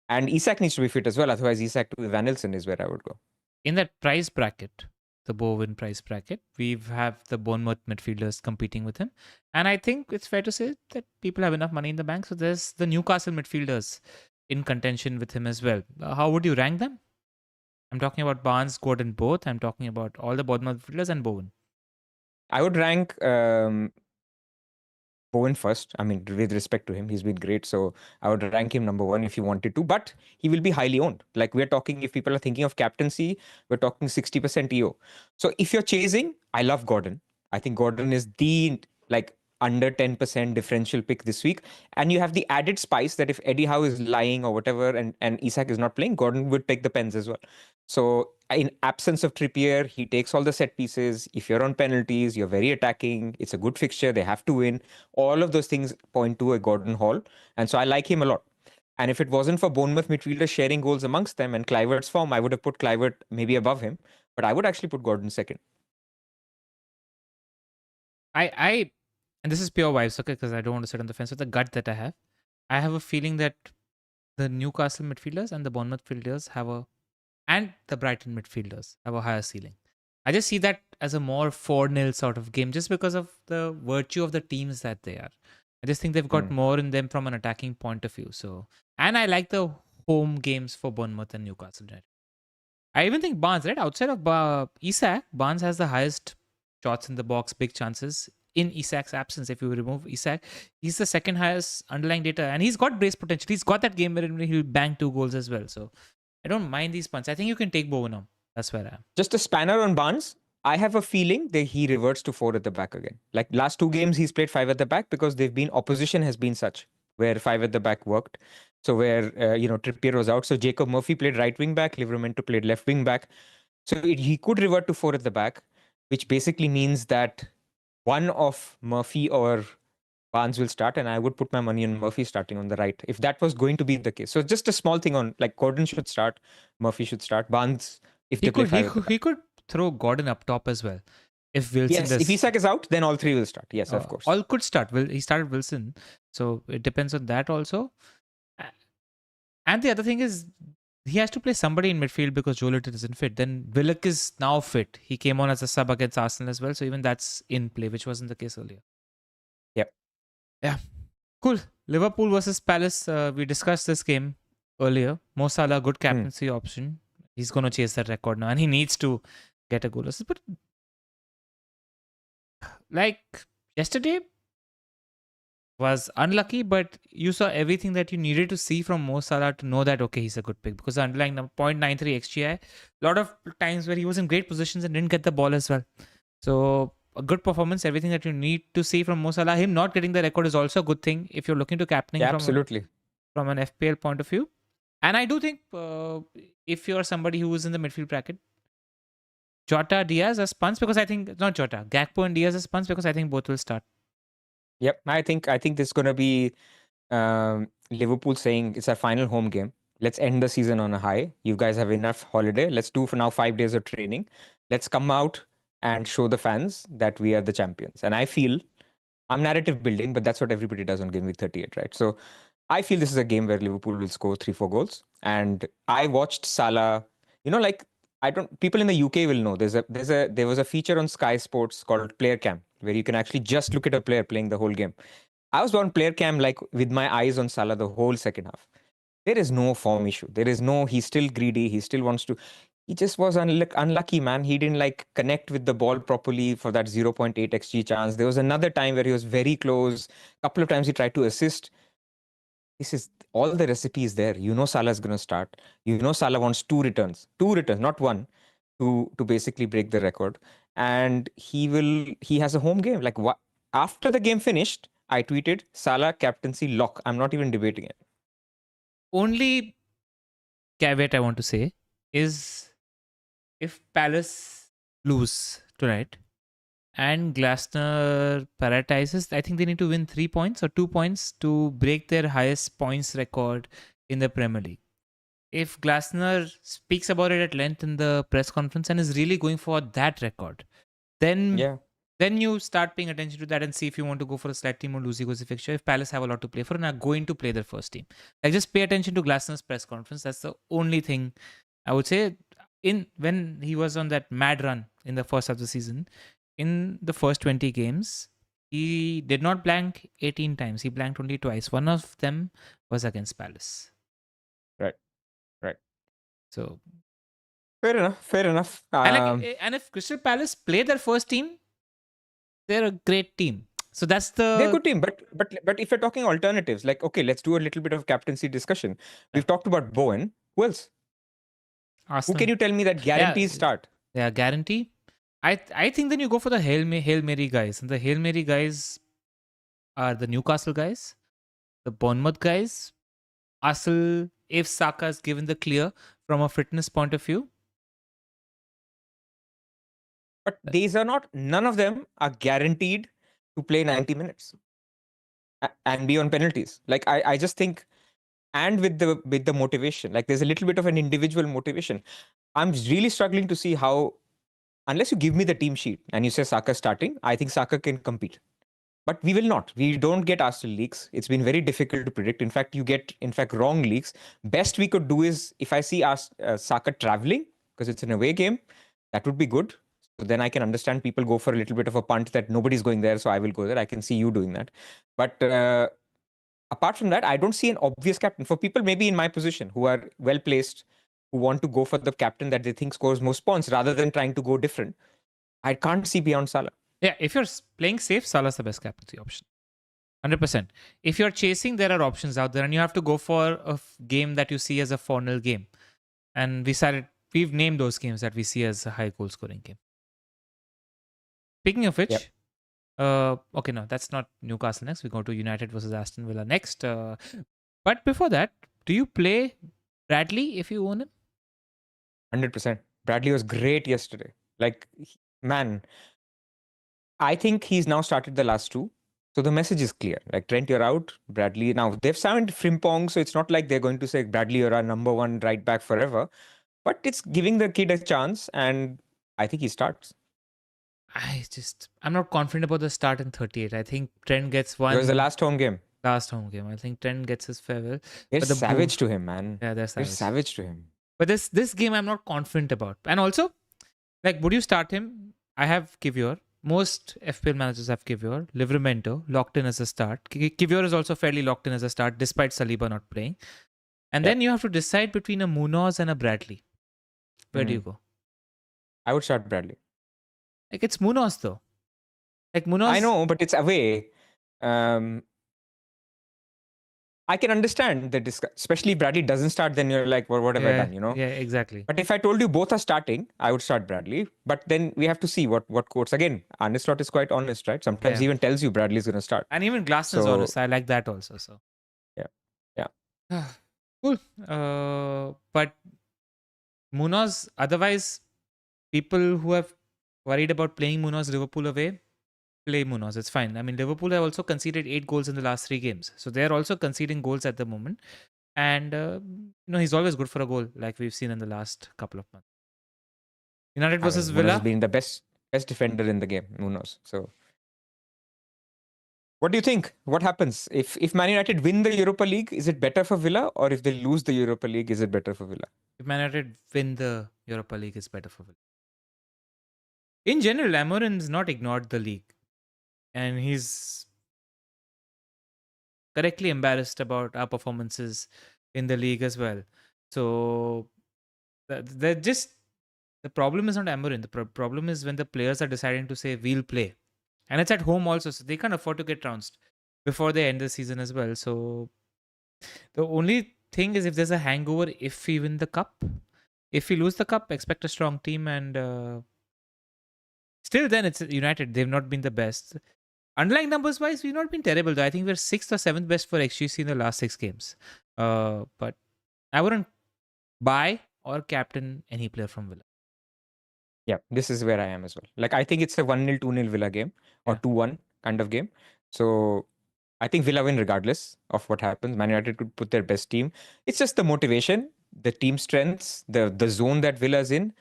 and Isak needs to be fit as well. Otherwise, Isak to Van Nilsson is where I would go. In that price bracket, the Bowen price bracket, we have the Bournemouth midfielders competing with him. And I think it's fair to say that people have enough money in the bank. So there's the Newcastle midfielders in contention with him as well. How would you rank them? I'm talking about Barnes, Gordon both. I'm talking about all the Bournemouth midfielders and Bowen. I would rank Bowen first. I mean, with respect to him, he's been great. So I would rank him number 1 if you wanted to, but he will be highly owned. Like we're talking, if people are thinking of captaincy, we're talking 60% EO. So if you're chasing, I love Gordon. I think Gordon is the under 10% differential pick this week. And you have the added spice that if Eddie Howe is lying or whatever and Isak is not playing, Gordon would take the pens as well. So in absence of Trippier, he takes all the set pieces. If you're on penalties, you're very attacking. It's a good fixture. They have to win. All of those things point to a Gordon Hall. And so I like him a lot. And if it wasn't for Bournemouth midfielders sharing goals amongst them and Kluivert's form, I would have put Kluivert maybe above him. But I would actually put Gordon second. And this is pure vibes, okay, because I don't want to sit on the fence with the gut that I have a feeling that the Newcastle midfielders and the Bournemouth midfielders and the Brighton midfielders have a higher ceiling. I just see that as a more 4-0 sort of game just because of the virtue of the teams that they are. I just think they've got more in them from an attacking point of view. So, and I like the home games for Bournemouth and Newcastle. Right? I even think Barnes, right? Outside of Isak, Barnes has the highest shots in the box, big chances. In Isak's absence, if you remove Isak, he's the second highest underlying data, and he's got brace potential. He's got that game where he'll bang 2 goals as well. So I don't mind these punts. I think you can take Bowen on. That's where I am. Just a spanner on Barnes. I have a feeling that he reverts to 4 at the back again. Like last 2 games, he's played 5 at the back because opposition has been such where 5 at the back worked. So where, Trippier was out. So Jacob Murphy played right wing back. Livramento played left wing back. So he could revert to 4 at the back, which basically means that one of Murphy or Barnes will start, and I would put my money on Murphy starting on the right if that was going to be the case. So just a small thing on like Gordon should start, Murphy should start, Barnes if He they play could he five at the could, back. he could throw Gordon up top as well. If Wilson Yes, if does, Isak is out, then all three will start. Yes, of course. all could start. Well, he started Wilson, so it depends on that also. And the other thing is, he has to play somebody in midfield because Joelinton isn't fit. Then Willock is now fit. He came on as a sub against Arsenal as well, so even that's in play, which wasn't the case earlier. Yep. Yeah. Cool. Liverpool versus Palace. We discussed this game earlier. Mo Salah, good captaincy option. He's going to chase that record now, and he needs to get a goal assist. But like yesterday was unlucky, but you saw everything that you needed to see from Mo Salah to know that okay, he's a good pick because the underlying number 0.93 XGI. A lot of times where he was in great positions and didn't get the ball as well. So a good performance, everything that you need to see from Mo Salah. Him not getting the record is also a good thing if you're looking to captaining Absolutely. from an FPL point of view. And I do think if you're somebody who is in the midfield bracket, Jota, Diaz as punts because I think not Jota, Gakpo and Diaz as punts because I think both will start. Yep. I think this is gonna be Liverpool saying it's our final home game. Let's end the season on a high. You guys have enough holiday. Let's do for now 5 days of training. Let's come out and show the fans that we are the champions. And I feel I'm narrative building, but that's what everybody does on Gameweek 38, right? So I feel this is a game where Liverpool will score 3-4 goals. And I watched Salah, like people in the UK will know there was a feature on Sky Sports called Player Cam, where you can actually just look at a player playing the whole game. I was on Player Cam like with my eyes on Salah the whole second half. There is no form issue. He's still greedy. He still wants to. He just was unlucky, man. He didn't like connect with the ball properly for that 0.8 XG chance. There was another time where he was very close. A couple of times he tried to assist. This is all the recipes there. Salah's going to start. Salah wants two returns, not one, to basically break the record. And he has a home game. Like what? After the game finished, I tweeted Salah captaincy lock. I'm not even debating it. Only caveat I want to say is if Palace lose tonight and Glasner prioritizes, I think they need to win 3 points or 2 points to break their highest points record in the Premier League. If Glasner speaks about it at length in the press conference and is really going for that record, then you start paying attention to that and see if you want to go for a slightly more loosey-goosey fixture. If Palace have a lot to play for and are going to play their first team, like just pay attention to Glasner's press conference. That's the only thing I would say. When he was on that mad run in the first half of the season, in the first 20 games, he did not blank 18 times. He blanked only twice. One of them was against Palace. Right. So fair enough. And if Crystal Palace play their first team, they're a great team. So they're a good team, but if you're talking alternatives, like okay, let's do a little bit of captaincy discussion. We've talked about Bowen. Who else? Arsenal. Who can you tell me that guarantees start? Yeah, guarantee. I think then you go for the Hail Mary guys. And the Hail Mary guys are the Newcastle guys, the Bournemouth guys. Arsenal, if Saka is given the clear from a fitness point of view. But none of them are guaranteed to play 90 minutes and be on penalties. Like I just think, and with the motivation, like there's a little bit of an individual motivation. I'm really struggling to see how, unless you give me the team sheet and you say Saka starting, I think Saka can compete. But we will not. We don't get Arsenal leaks. It's been very difficult to predict. In fact, you get wrong leaks. Best we could do is if I see Saka traveling, because it's an away game, that would be good. So then I can understand people go for a little bit of a punt that nobody's going there, so I will go there. I can see you doing that. But apart from that, I don't see an obvious captain. For people maybe in my position who are well placed, who want to go for the captain that they think scores most points rather than trying to go different, I can't see beyond Salah. Yeah, if you're playing safe, Salah's the best captaincy option. 100%. If you're chasing, there are options out there and you have to go for a game that you see as a 4-0 game. And we've named those games that we see as a high goal scoring game. Speaking of which, okay, no, that's not Newcastle next. We go to United versus Aston Villa next. But before that, do you play Bradley if you own him? 100%. Bradley was great yesterday. Like, man, I think he's now started the last two. So the message is clear. Like Trent, you're out. Bradley. Now they've signed Frimpong, so it's not like they're going to say Bradley, you're our number one right back forever. But it's giving the kid a chance, and I think he starts. I'm not confident about the start in 38. I think Trent gets It was the one last home game. I think Trent gets his farewell. They're But the savage to him, man. Yeah, they're They're savage. savage to him. But this game I'm not confident about. And also, like, would you start him? I have Kivior. Most FPL managers have Kivior. Livramento locked in as a start. Kivior is also fairly locked in as a start, despite Saliba not playing. And then you have to decide between a Munoz and a Bradley. Where do you go? I would start Bradley. Like, it's Munoz though. Like Munoz. I know, but it's away. I can understand that, especially if Bradley doesn't start, then you're like, well, what have I done, Yeah, exactly. But if I told you both are starting, I would start Bradley. But then we have to see what quotes. Again, Arne Slot is quite honest, right? Sometimes he even tells you Bradley's going to start. And even Glasner's honest. I like that also. So yeah. Cool. But Munoz, otherwise, people who have worried about playing Munoz Liverpool away, play Munoz. It's fine. I mean, Liverpool have also conceded 8 goals in the last 3 games. So they're also conceding goals at the moment. And, he's always good for a goal, like we've seen in the last couple of months. United versus Villa. Munoz has been the best defender in the game, Munoz. So what do you think? What happens? If Man United win the Europa League, is it better for Villa? Or if they lose the Europa League, is it better for Villa? If Man United win the Europa League, it's better for Villa. In general, Amorim's not ignored the league. And he's correctly embarrassed about our performances in the league as well. So the problem is not Amorim. The problem is when the players are deciding to say we'll play, and it's at home also, so they can't afford to get trounced before they end the season as well. So the only thing is if there's a hangover if we win the cup. If we lose the cup, expect a strong team, and still then it's United. They've not been the best. Underlying numbers wise, we've not been terrible though. I think we're 6th or 7th best for XGC in the last 6 games. But I wouldn't buy or captain any player from Villa. Yeah, this is where I am as well. Like, I think it's a 1-0, 2-0 Villa game or 2-1 kind of game. So I think Villa win regardless of what happens. Man United could put their best team. It's just the motivation, the team strengths, the zone that Villa's in.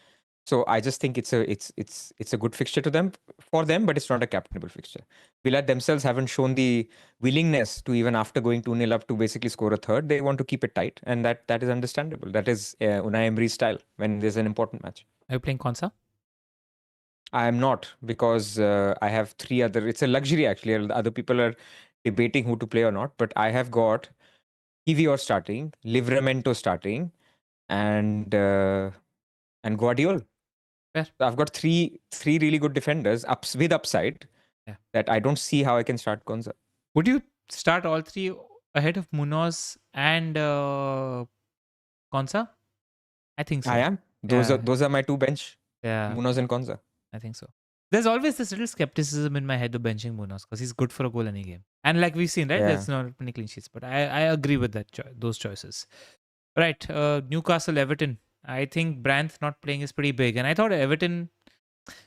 So I just think it's a good fixture for them, but it's not a captainable fixture. Villa themselves haven't shown the willingness to, even after going 2-0 up, to basically score a third. They want to keep it tight, and that is understandable. That is Unai Emery's style when there's an important match. Are you playing Konsa? I am not, because I have 3 other. It's a luxury actually. Other people are debating who to play or not, but I have got Kivior starting, Livramento starting, and Guardiola. Fair. So I've got three really good defenders with upside that I don't see how I can start Konsa. Would you start all 3 ahead of Munoz and Konsa? I think so. I am. Those are my 2 bench. Yeah. Munoz and Konsa. I think so. There's always this little skepticism in my head of benching Munoz because he's good for a goal any game. And like we've seen, right? There's not many clean sheets. But I agree with those choices. Right. Newcastle, Everton. I think Brandt not playing is pretty big. And I thought Everton...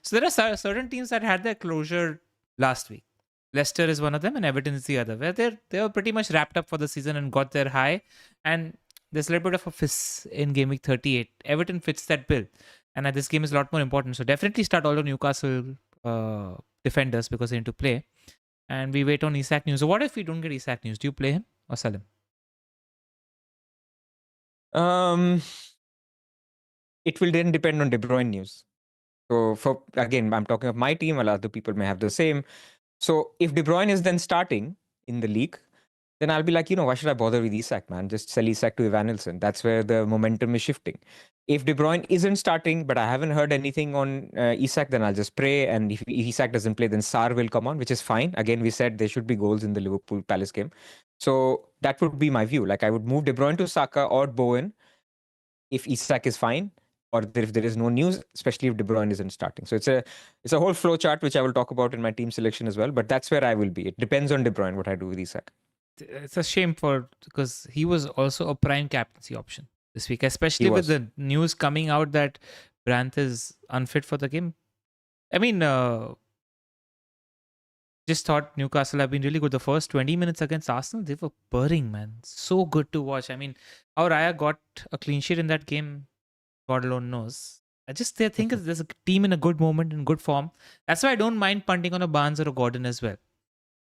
So there are certain teams that had their closure last week. Leicester is one of them and Everton is the other. Where they were pretty much wrapped up for the season and got their high. And there's a little bit of a fizz in Gameweek 38. Everton fits that bill. And this game is a lot more important. So definitely start all the Newcastle defenders because they need to play. And we wait on Isak news. So what if we don't get Isak news? Do you play him or sell him? It will then depend on De Bruyne news. So again, I'm talking of my team, while other people may have the same. So if De Bruyne is then starting in the league, then I'll be like, why should I bother with Isak, man? Just sell Isak to Evanilson. That's where the momentum is shifting. If De Bruyne isn't starting, but I haven't heard anything on Isak, then I'll just pray. And if Isak doesn't play, then Sarr will come on, which is fine. Again, we said there should be goals in the Liverpool Palace game. So that would be my view. Like, I would move De Bruyne to Saka or Bowen if Isak is fine, or if there is no news, especially if De Bruyne isn't starting. So it's a whole flow chart, which I will talk about in my team selection as well. But that's where I will be. It depends on De Bruyne what I do with Isak. It's a shame because he was also a prime captaincy option this week, especially with the news coming out that Brandt is unfit for the game. I mean, just thought Newcastle have been really good. The first 20 minutes against Arsenal, they were purring, man. So good to watch. I mean, how Raya got a clean sheet in that game, God alone knows. I just think there's a team in a good moment, in good form. That's why I don't mind punting on a Barnes or a Gordon as well.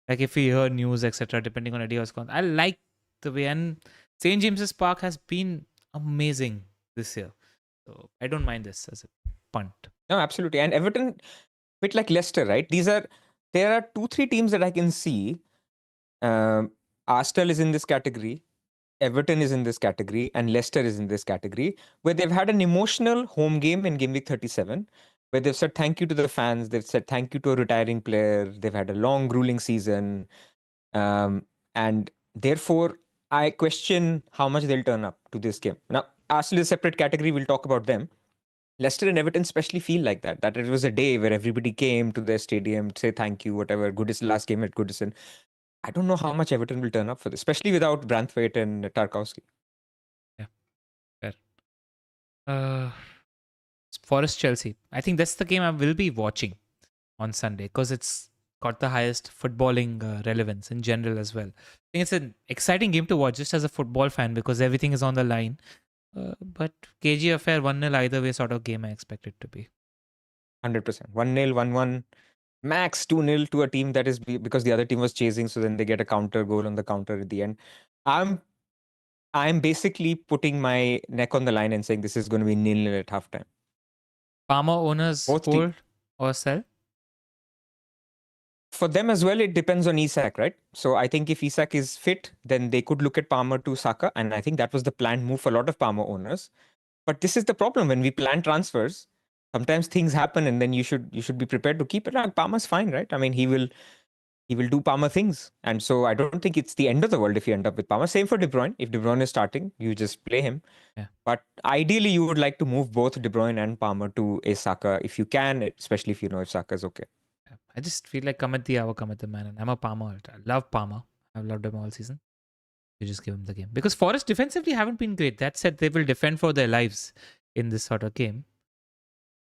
Like if we hear news, etc., depending on Eddie Oscon. I like the way, and St. James's Park has been amazing this year. So I don't mind this as a punt. No, absolutely. And Everton, bit like Leicester, right? There are 2-3 teams that I can see. Arsenal is in this category, Everton is in this category, and Leicester is in this category, where they've had an emotional home game in Gameweek 37, where they've said thank you to the fans, they've said thank you to a retiring player, they've had a long, grueling season, and therefore I question how much they'll turn up to this game. Now, Arsenal is a separate category, we'll talk about them. Leicester and Everton especially feel like that it was a day where everybody came to their stadium to say thank you, whatever. Goodison, last game at Goodison. I don't know how much Everton will turn up for this, especially without Branthwaite and Tarkowski. Yeah, fair. Forest Chelsea. I think that's the game I will be watching on Sunday because it's got the highest footballing relevance in general as well. I think it's an exciting game to watch just as a football fan because everything is on the line. But KG affair 1-0 either way sort of game I expect it to be. 100%. 1-0, 1-1, max 2-0 to a team that is because the other team was chasing, so then they get a counter goal on the counter at the end. I'm basically putting my neck on the line and saying this is going to be 0-0 at halftime. Palmer owners hold or sell? For them as well, it depends on Isak, right? So I think if Isak is fit, then they could look at Palmer to Saka, and I think that was the planned move for a lot of Palmer owners. But this is the problem when we plan transfers. Sometimes things happen, and then you should be prepared to keep it. Like, Palmer's fine, right? I mean, he will do Palmer things, and so I don't think it's the end of the world if you end up with Palmer. Same for De Bruyne. If De Bruyne is starting, you just play him. Yeah. But ideally, you would like to move both De Bruyne and Palmer to a Saka if you can, especially if you know if Saka is okay. I just feel like come at the hour, come at the man. And I'm a Palmer. I love Palmer. I've loved him all season. You just give him the game. Because Forest defensively haven't been great. That said, they will defend for their lives in this sort of game.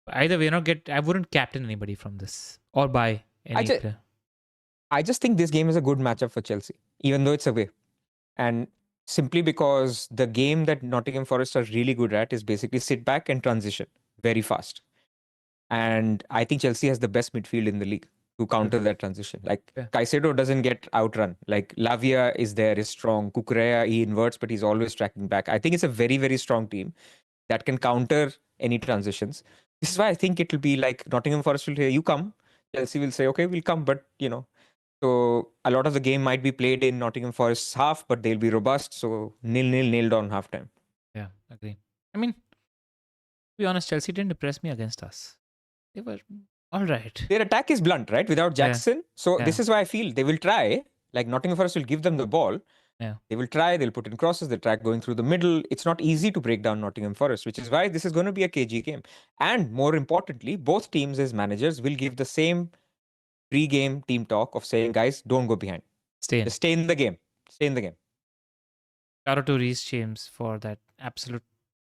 Either way, I wouldn't captain anybody from this or buy any player. I just think this game is a good matchup for Chelsea, even though it's away. And simply because the game that Nottingham Forest are really good at is basically sit back and transition very fast. And I think Chelsea has the best midfield in the league to counter that transition. Like Caicedo doesn't get outrun. Like Lavia is there, is strong. Cucurella, he inverts, but he's always tracking back. I think it's a very, very strong team that can counter any transitions. This is why I think it will be like Nottingham Forest will say, you come. Chelsea will say, okay, we'll come. But, so a lot of the game might be played in Nottingham Forest's half, but they'll be robust. So 0-0 nailed on halftime. Yeah, agree. I mean, to be honest, Chelsea didn't impress me against us. They were all right. Their attack is blunt, right? Without Jackson. So this is why I feel they will try. Like Nottingham Forest will give them the ball. Yeah. They will try. They'll put in crosses. They'll track going through the middle. It's not easy to break down Nottingham Forest, which is why this is going to be a KG game. And more importantly, both teams as managers will give the same pre-game team talk of saying, guys, don't go behind. Just stay in the game. Stay in the game. Shout out to Reece James for that absolute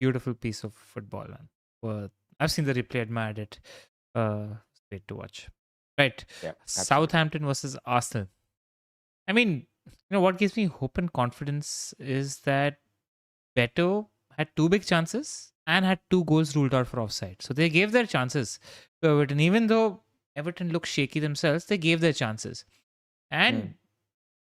beautiful piece of football. I've seen the replay, admired it. Great to watch. Right. Yeah, Southampton versus Arsenal. I mean, what gives me hope and confidence is that Beto had 2 big chances and had 2 goals ruled out for offside. So they gave their chances to Everton. Even though Everton looked shaky themselves, they gave their chances. And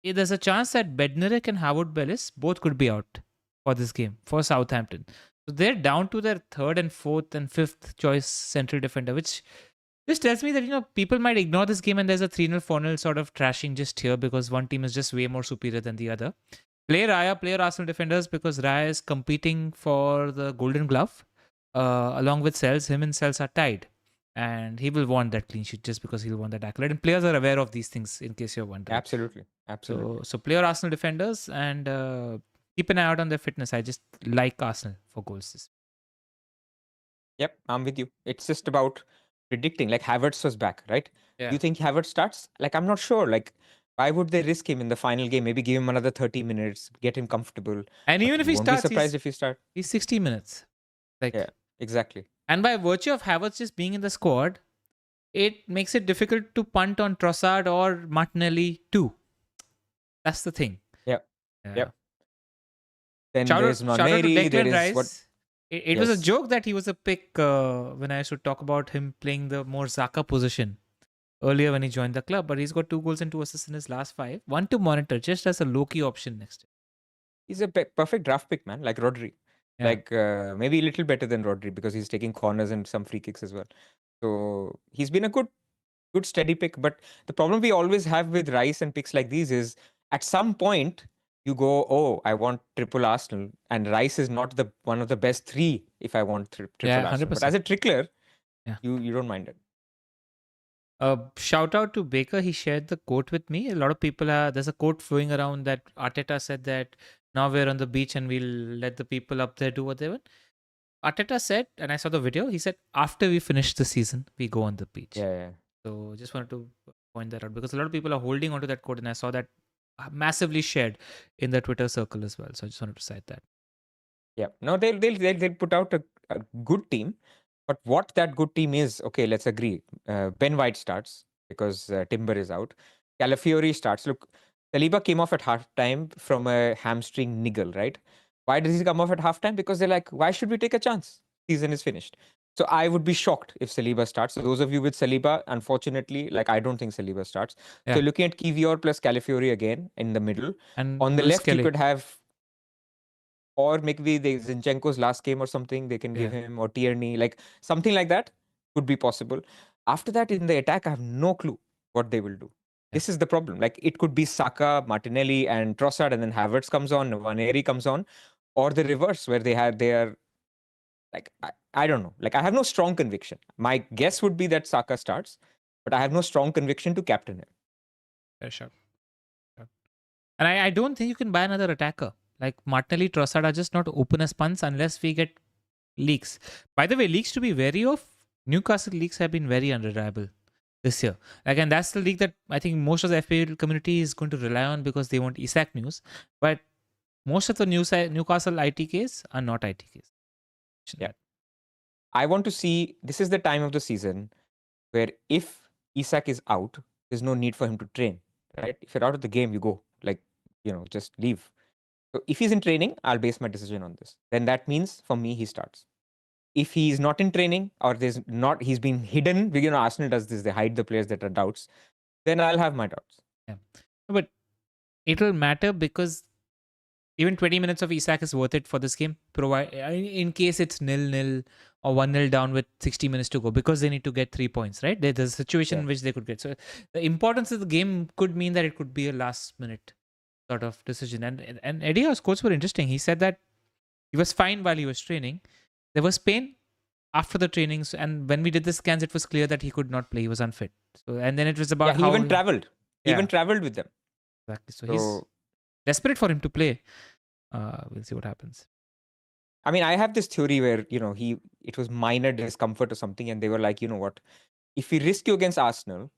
there's a chance that Bednarek and Howard Bellis both could be out for this game for Southampton. So they're down to their 3rd and 4th and 5th choice central defender, which just tells me that, people might ignore this game and there's a 3-0, 4-0 sort of trashing just here because one team is just way more superior than the other. Play Raya, play Arsenal defenders because Raya is competing for the Golden Glove along with Sells. Him and Sells are tied. And he will want that clean sheet just because he'll want that accolade. And players are aware of these things in case you're wondering. Absolutely. So play our Arsenal defenders and keep an eye out on their fitness. I just like Arsenal for goals. Yep, I'm with you. It's just about predicting. Like Havertz was back, right? Yeah. You think Havertz starts? Like, I'm not sure. Like, why would they risk him in the final game? Maybe give him another 30 minutes, get him comfortable. And even if he starts, be surprised if he starts. He's 60 minutes. Yeah, exactly. And by virtue of Havertz just being in the squad, it makes it difficult to punt on Trossard or Martinelli too. That's the thing. Yep. Yeah. Yep. Then there's Shout out to Nwaneri. There Declan is what? Rice. It was a Yes. joke that he was a pick when I used to talk about him playing the more Zaka position earlier when he joined the club. But he's got 2 goals and 2 assists in his last 5. One to monitor, just as a low key option next year. He's a perfect draft pick, man. Like Rodri. Yeah. Like maybe a little better than Rodri because he's taking corners and some free kicks as well. So he's been a good steady pick. But the problem we always have with Rice and picks like these is at some point you go, oh, I want triple Arsenal, and Rice is not the one of the best 3 if I want triple Yeah, Arsenal. But 100%. as a trickler, Yeah. you don't mind it. Shout out to Baker. He shared the quote with me. A lot of people there's a quote flowing around that Arteta said that now we're on the beach and we'll let the people up there do what they want. Arteta said, and I saw the video, he said, after we finish the season, we go on the beach. Yeah. So just wanted to point that out because a lot of people are holding onto that quote, and I saw that massively shared in the Twitter circle as well. So I just wanted to cite that. Yeah. No, they'll put out a good team. But what that good team is, okay, let's agree. Ben White starts because Timber is out. Calafiori starts. Look, Saliba came off at halftime from a hamstring niggle, right? Why does he come off at halftime? Because they're like, why should we take a chance? Season is finished. So I would be shocked if Saliba starts. So those of you with Saliba, unfortunately, like I don't think Saliba starts. Yeah. So looking at Kiwior plus Calafiori again in the middle. And on the Lewis left, Kelly. you could have, or maybe the Zinchenko's last game or something, they can give him, or Tierney, like something like that could be possible. After that, in the attack, I have no clue what they will do. This is the problem. Like it could be Saka, Martinelli, and Trossard, and then Havertz comes on, Nwaneri comes on, or the reverse where they are like I don't know. Like I have no strong conviction. My guess would be that Saka starts, but I have no strong conviction to captain him. Fair shot. And I don't think you can buy another attacker. Like Martinelli, Trossard are just not open as punts unless we get leaks. By the way, leaks to be wary of. Newcastle leaks have been very unreliable this year. Again, that's the league that I think most of the FPL community is going to rely on because they want Isak news. But most of the Newcastle ITKs are not ITKs. Yeah. I want to see, this is the time of the season where if Isak is out, there's no need for him to train, right? If you're out of the game, you go, like, just leave. So if he's in training, I'll base my decision on this. Then that means for me, he starts. If he's not in training or he's been hidden, Arsenal does this, they hide the players that are doubts, then I'll have my doubts. Yeah. But it will matter because even 20 minutes of Isak is worth it for this game, in case it's 0-0 or 1-0 down with 60 minutes to go, because they need to get 3 points, right? There's a situation in which they could get. So the importance of the game could mean that it could be a last minute sort of decision. And Eddie Howe's quotes were interesting. He said that he was fine while he was training. There was pain after the trainings, and when we did the scans, it was clear that he could not play. He was unfit. So, and then it was about he even traveled. He even traveled with them. Exactly. So he's desperate for him to play. We'll see what happens. I mean, I have this theory where, it was minor discomfort or something, and they were like, you know what, if we risk you against Arsenal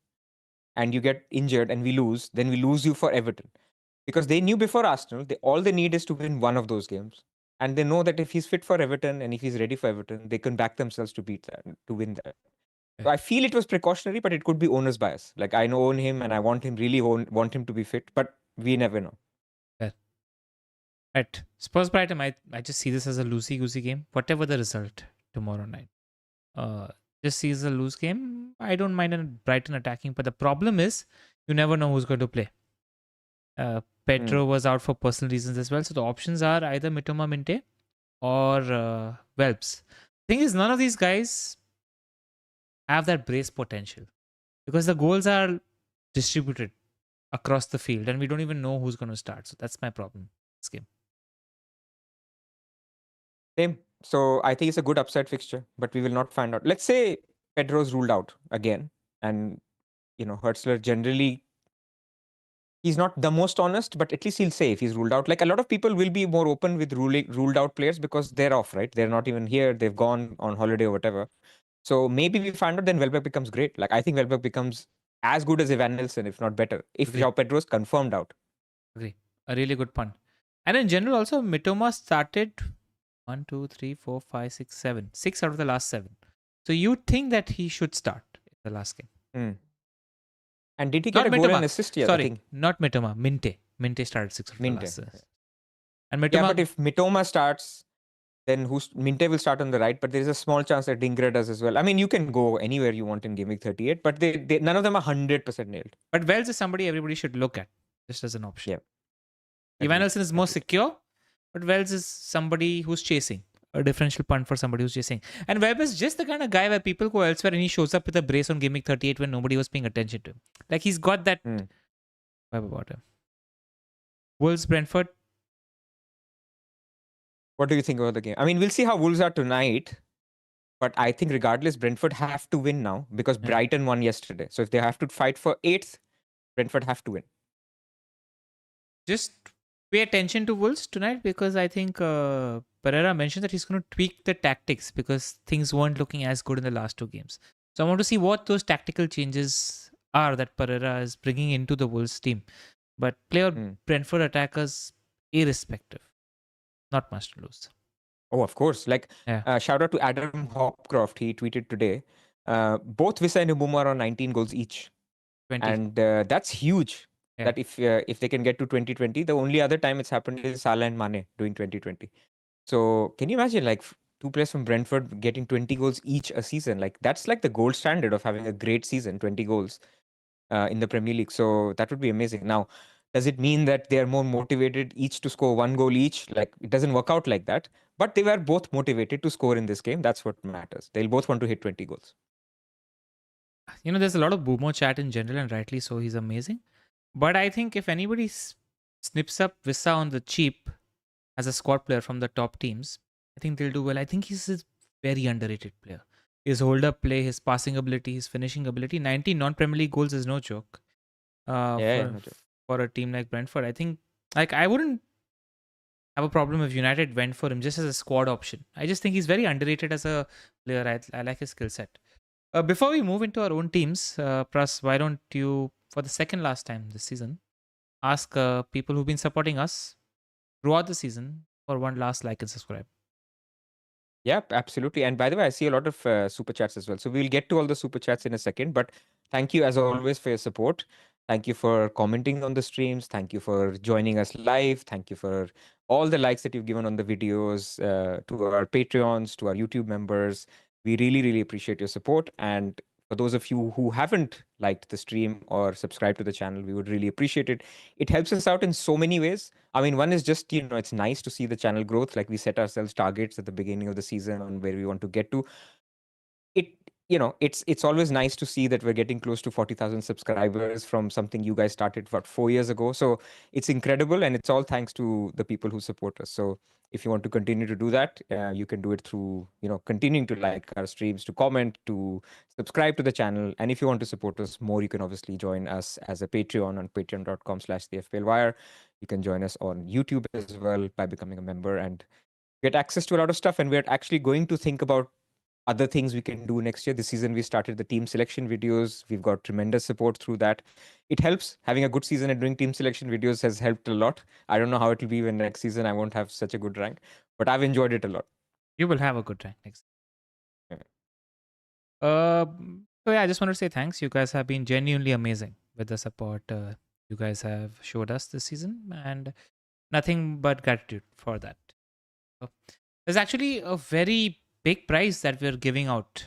and you get injured and we lose, then we lose you for Everton. Because they knew before Arsenal, all they need is to win one of those games. And they know that if he's fit for Everton and if he's ready for Everton, they can back themselves to beat that, to win that. So I feel it was precautionary, but it could be owner's bias. Like I own him and I want him to be fit, but we never know. Yeah. Right. Spurs Brighton, I just see this as a loosey-goosey game. Whatever the result tomorrow night. Just see as a loose game. I don't mind a Brighton attacking, but the problem is you never know who's going to play. Pedro was out for personal reasons as well. So the options are either Mitoma Minte or Welbs. Thing is, none of these guys have that brace potential because the goals are distributed across the field and we don't even know who's going to start. So that's my problem this game. Same. So I think it's a good upside fixture, but we will not find out. Let's say Pedro's ruled out again and, Hertzler generally, he's not the most honest, but at least he'll say if he's ruled out. Like a lot of people will be more open with ruled out players because they're off, right? They're not even here. They've gone on holiday or whatever. So maybe we find out then Welbeck becomes great. Like I think Welbeck becomes as good as Evan Nelson, if not better, if João Pedro's confirmed out. Agree. A really good pun. And in general also, Mitoma started 1, 2, 3, 4, 5, 6, 7. 6 out of the last 7. So you think that he should start the last game. Hmm. And did he get Not a goal and Mitoma. assist? Yeah, I Sorry, think not Mitoma. Minte. Minte started 6 for the Minte. last. And Yeah, but Mitoma, if Mitoma starts, then Minte will start on the right, but there is a small chance that Dingra does as well. I mean, you can go anywhere you want in Gameweek 38, but they none of them are 100% nailed. but Wells is somebody everybody should look at just as an option. Yeah. Ivan Agreed. Nelson is more Agreed. secure, but Wells is somebody who's chasing. A differential punt for somebody who's chasing. And Webb is just the kind of guy where people go elsewhere and he shows up with a brace on Gameweek 38 when nobody was paying attention to him. Like he's got that Hmm. vibe about him. Wolves, Brentford. What do you think about the game? I mean, we'll see how Wolves are tonight, but I think regardless, Brentford have to win now because Yeah. Brighton won yesterday. So if they have to fight for 8th, Brentford have to win. Just pay attention to Wolves tonight because I think Pereira mentioned that he's going to tweak the tactics because things weren't looking as good in the last 2 games. So I want to see what those tactical changes are that Pereira is bringing into the Wolves team. But play our Brentford attackers irrespective. Not much to lose. Oh, of course. Like, shout out to Adam Hopcroft. He tweeted today. Both Visa and Mbuma are on 19 goals each. 20. And that's huge. Yeah. That if they can get to 2020, the only other time it's happened is Salah and Mane doing 2020. So can you imagine like 2 players from Brentford getting 20 goals each a season? Like that's like the gold standard of having a great season, 20 goals in the Premier League. So that would be amazing. Now, does it mean that they are more motivated each to score 1 goal each? Like it doesn't work out like that. But they were both motivated to score in this game. That's what matters. They'll both want to hit 20 goals. You know, there's a lot of Boomer chat in general, and rightly so. He's amazing. But I think if anybody snips up Visa on the cheap as a squad player from the top teams, I think they'll do well. I think he's a very underrated player. His hold-up play, his passing ability, his finishing ability. 19 non-Premier League goals is no joke. No joke. For a team like Brentford, I think like I wouldn't have a problem if United went for him just as a squad option. I just think he's very underrated as a player. I like his skill set. Before we move into our own teams, Pras, why don't you, for the second last time this season, ask people who've been supporting us throughout the season for one last like and subscribe. Yep, absolutely. And by the way, I see a lot of super chats as well. So we'll get to all the super chats in a second. But thank you as always for your support. Thank you for commenting on the streams. Thank you for joining us live. Thank you for all the likes that you've given on the videos, to our Patreons, to our YouTube members. We really, really appreciate your support. And for those of you who haven't liked the stream or subscribed to the channel, we would really appreciate it. It helps us out in so many ways. I mean, one is just, it's nice to see the channel growth. Like we set ourselves targets at the beginning of the season on where we want to get to. It's always nice to see that we're getting close to 40,000 subscribers from something you guys started about 4 years ago. So it's incredible, and it's all thanks to the people who support us. So if you want to continue to do that, you can do it through, continuing to like our streams, to comment, to subscribe to the channel. And if you want to support us more, you can obviously join us as a Patreon on patreon.com/the FPL Wire. You can join us on YouTube as well by becoming a member and get access to a lot of stuff. And we're actually going to think about other things we can do next year. This season, we started the team selection videos. We've got tremendous support through that. It helps. Having a good season and doing team selection videos has helped a lot. I don't know how it will be when next season I won't have such a good rank, but I've enjoyed it a lot. You will have a good rank next. Yeah. So yeah, I just want to say thanks. You guys have been genuinely amazing with the support you guys have showed us this season, and nothing but gratitude for that. So, there's actually a very big prize that we're giving out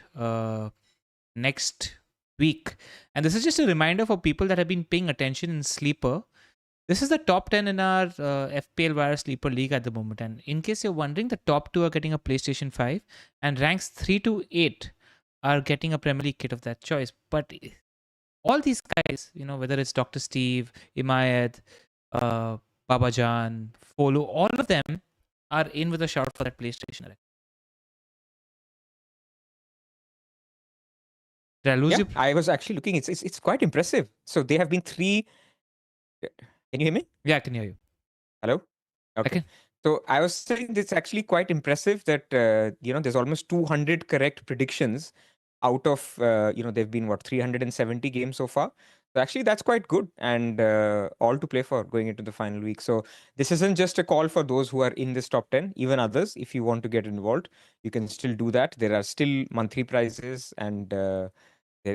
next week, and this is just a reminder for people that have been paying attention in Sleeper. This is the top 10 in our FPL Wire Sleeper League at the moment. And in case you're wondering, the top 2 are getting a PlayStation 5, and ranks 3 to 8 are getting a Premier League kit of that choice. But all these guys, whether it's Dr. Steve, Imayad, Babajan, Folo, all of them are in with a shout for that PlayStation. Did I lose you? I was actually looking. It's quite impressive. So they have been 3. Can you hear me? Yeah, I can hear you. Hello? Okay. So I was saying it's actually quite impressive that, there's almost 200 correct predictions out of, they've been, 370 games so far. So actually, that's quite good, and all to play for going into the final week. So this isn't just a call for those who are in this top 10, even others. If you want to get involved, you can still do that. There are still monthly prizes, and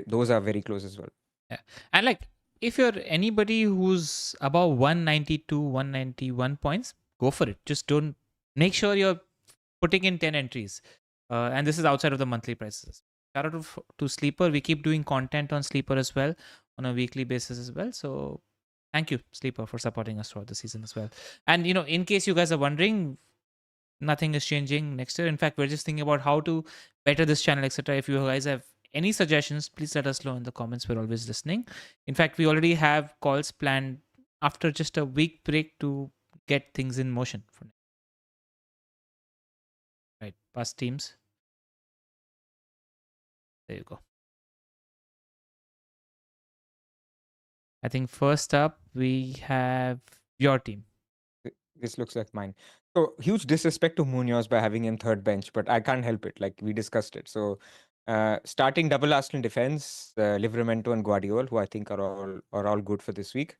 those are very close as well. Yeah. And like, if you're anybody who's above 192, 191 points, go for it. Just don't make sure you're putting in 10 entries. And this is outside of the monthly prices. Shout out to Sleeper. We keep doing content on Sleeper as well on a weekly basis as well. So thank you, Sleeper, for supporting us throughout the season as well. And, in case you guys are wondering, nothing is changing next year. In fact, we're just thinking about how to better this channel, etc. If you guys have any suggestions, please let us know in the comments. We're always listening. In fact, we already have calls planned after just a week break to get things in motion. Right, past teams. There you go. I think first up we have your team. This looks like mine. So huge disrespect to Munoz by having him third bench, but I can't help it. Like we discussed it. So starting double Arsenal defense, Livramento and Guardiola, who I think are all good for this week.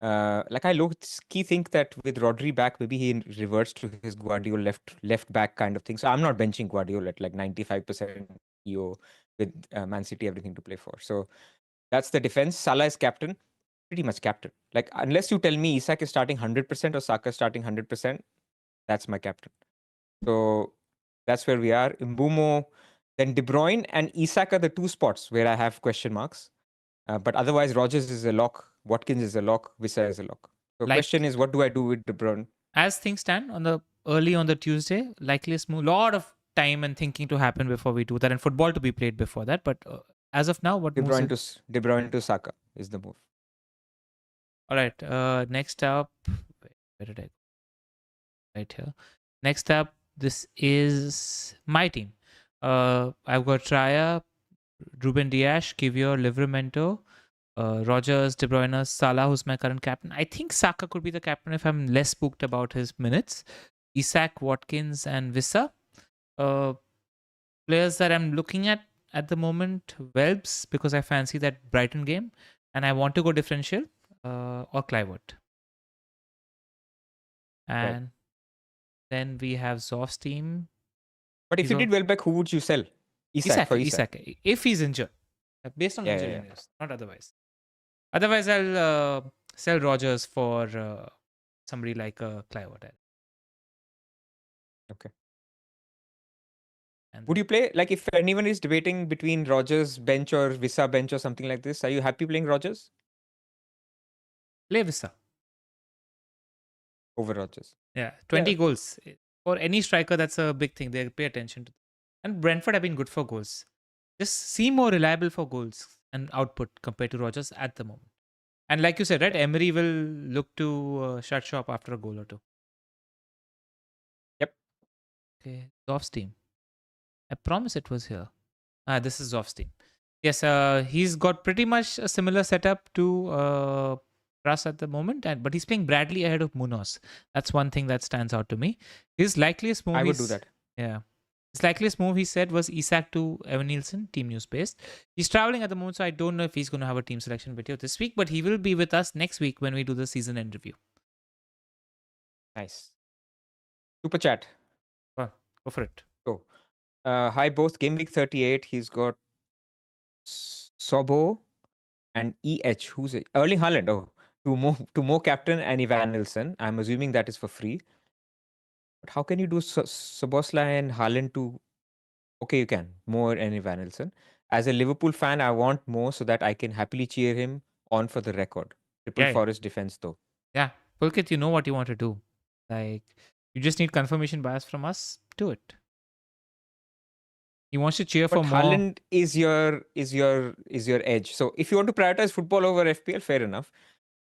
Like I low-key think that with Rodri back, maybe he reverts to his Guardiola left back kind of thing. So I'm not benching Guardiola at like 95% EO with Man City everything to play for. So that's the defense. Salah is captain, pretty much captain. Like unless you tell me Isak is starting 100% or Saka is starting 100%, that's my captain. So that's where we are. Mbumo, then De Bruyne and Isak are the two spots where I have question marks. But otherwise, Rogers is a lock, Watkins is a lock, Vissa is a lock. So question is, what do I do with De Bruyne? As things stand on the Tuesday, likeliest move, lot of time and thinking to happen before we do that, and football to be played before that. But as of now, what De Bruyne to Saka is the move. All right. Next up, where did I go? Right here. Next up, this is my team. I've got Raya, Ruben Dias, Kivior, Livramento, Rogers, De Bruyne, Salah, who's my current captain. I think Saka could be the captain if I'm less spooked about his minutes. Isak, Watkins, and Vissa. Players that I'm looking at the moment, Welbs, because I fancy that Brighton game, and I want to go differential, or Clivert. And then we have Zoph's team. But if you did Welbeck, who would you sell? Isak. If he's injured. Based on injury news, not otherwise. Otherwise, I'll sell Rogers for somebody like Clivert. Okay. And would you play, like if anyone is debating between Rogers bench or Vissa bench or something like this, are you happy playing Rogers? Play Vissa. Over Rogers. Yeah, 20 goals. For any striker, that's a big thing. They pay attention to. And Brentford have been good for goals. Just seem more reliable for goals and output compared to Rogers at the moment. And like you said, right, Emery will look to shut shop after a goal or two. Yep. Okay, Zoph's team. I promise it was here. This is Zoph's team. Yes, he's got pretty much a similar setup to Pras at the moment, but he's playing Bradley ahead of Munoz. That's one thing that stands out to me. His likeliest move. I would do that. Yeah. His likeliest move, he said, was Isak to Evan Nielsen, Team News based. He's traveling at the moment, so I don't know if he's going to have a team selection video this week, but he will be with us next week when we do the season end review. Nice. Super chat. Well, go for it. So, hi both. Gameweek 38. He's got Sobo and EH. Who's it? Erling Haaland. Oh, to Mo captain and Evan Nilsson. I'm assuming that is for free. But how can you do Sobosla and Haaland to? Okay, you can. Mo and Evan Nilsson. As a Liverpool fan, I want Mo so that I can happily cheer him on for the record. Triple Forest defense though. Yeah, Pulkit, you know what you want to do. Like, you just need confirmation bias from us. Do it. He wants to cheer for more. Haaland is your edge. So if you want to prioritize football over FPL, fair enough.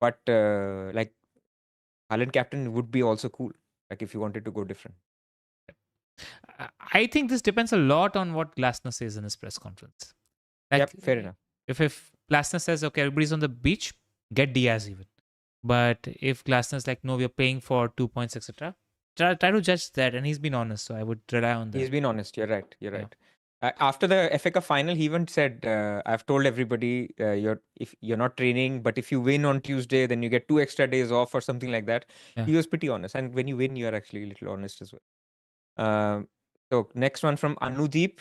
But like Haaland captain would be also cool. Like if you wanted to go different. I think this depends a lot on what Glasner says in his press conference. Like, yep, fair enough. If Glasner says, okay, everybody's on the beach, get Diaz even. But if Glasner's like, no, we're paying for 2 points, etc., try to judge that. And he's been honest, so I would rely on that. He's been honest. You're right. Right. After the FA Cup final, he even said, "I've told everybody, if you're not training, but if you win on Tuesday, then you get 2 extra days off or something like that." Yeah. He was pretty honest, and when you win, you're actually a little honest as well. So next one from Anudeep.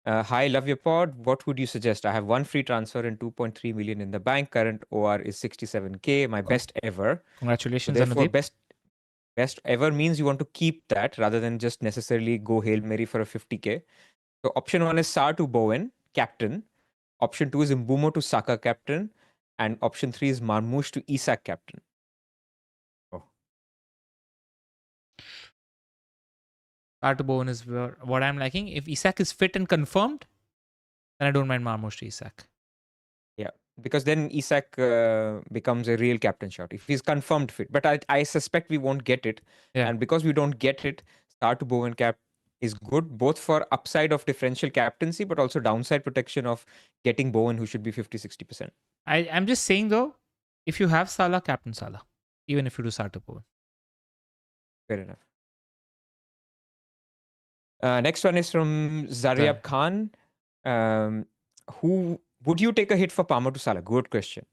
Hi, love your pod. What would you suggest? I have one free transfer and 2.3 million in the bank. Current OR is 67k, my best ever. So Congratulations, therefore, Anudeep. best ever means you want to keep that rather than just necessarily go Hail Mary for a 50k. So option 1 is Sar to Bowen, captain. Option 2 is Mbumo to Saka, captain. And option 3 is Marmoush to Isak, captain. Oh. Artubone is what I'm liking. If Isak is fit and confirmed, then I don't mind Marmoush to Isak. Yeah, because then Isak becomes a real captain shot if he's confirmed fit. But I suspect we won't get it. Yeah. And because we don't get it, Star to Bowen cap is good both for upside of differential captaincy, but also downside protection of getting Bowen, who should be 50-60%. I'm just saying though, if you have Salah, captain Salah, even if you do Artubone. Fair enough. Next one is from Zaryab Khan. Who would you take a hit for Palmer to Salah? Good question.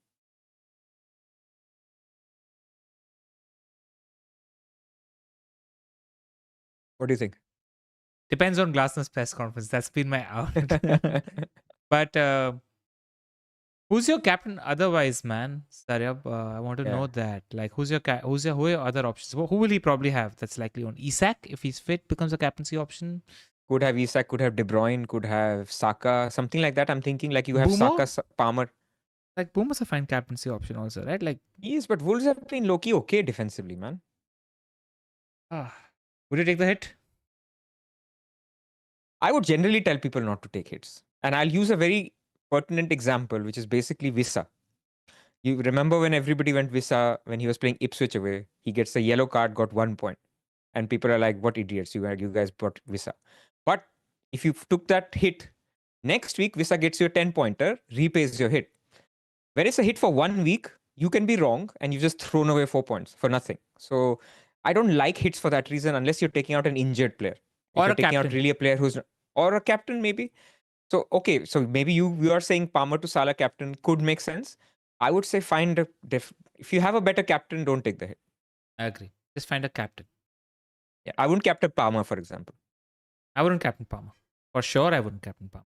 What do you think? Depends on Glasner's press conference. That's been my out. But who's your captain otherwise, man? Saryab, I want to know that. Like, who are your other options? Who will he probably have that's likely on? Isak, if he's fit, becomes a captaincy option. Could have Isak, could have De Bruyne, could have Saka, something like that. I'm thinking like you have Bumo? Saka, Palmer. Like, Bumo's a fine captaincy option also, right? Like, Yes, but Wolves have been low-key okay defensively, man. would you take the hit? I would generally tell people not to take hits. And I'll use a very pertinent example, which is basically Vissa. You remember when everybody went Vissa when he was playing Ipswich away? He gets a yellow card, got 1 point. And people are like, what idiots, you guys bought Vissa. But if you took that hit, next week Vissa gets you a 10-pointer, repays your hit. When it's a hit for 1 week, you can be wrong and you've just thrown away 4 points for nothing. So I don't like hits for that reason unless you're taking out an injured player. If Or you're a taking captain. out really a player who's or a captain maybe. So okay, so maybe you are saying Palmer to Salah captain could make sense. I would say find if you have a better captain, don't take the hit. I agree. Just find a captain. Yeah, I wouldn't captain Palmer, for example. I wouldn't captain Palmer. For sure, I wouldn't captain Palmer.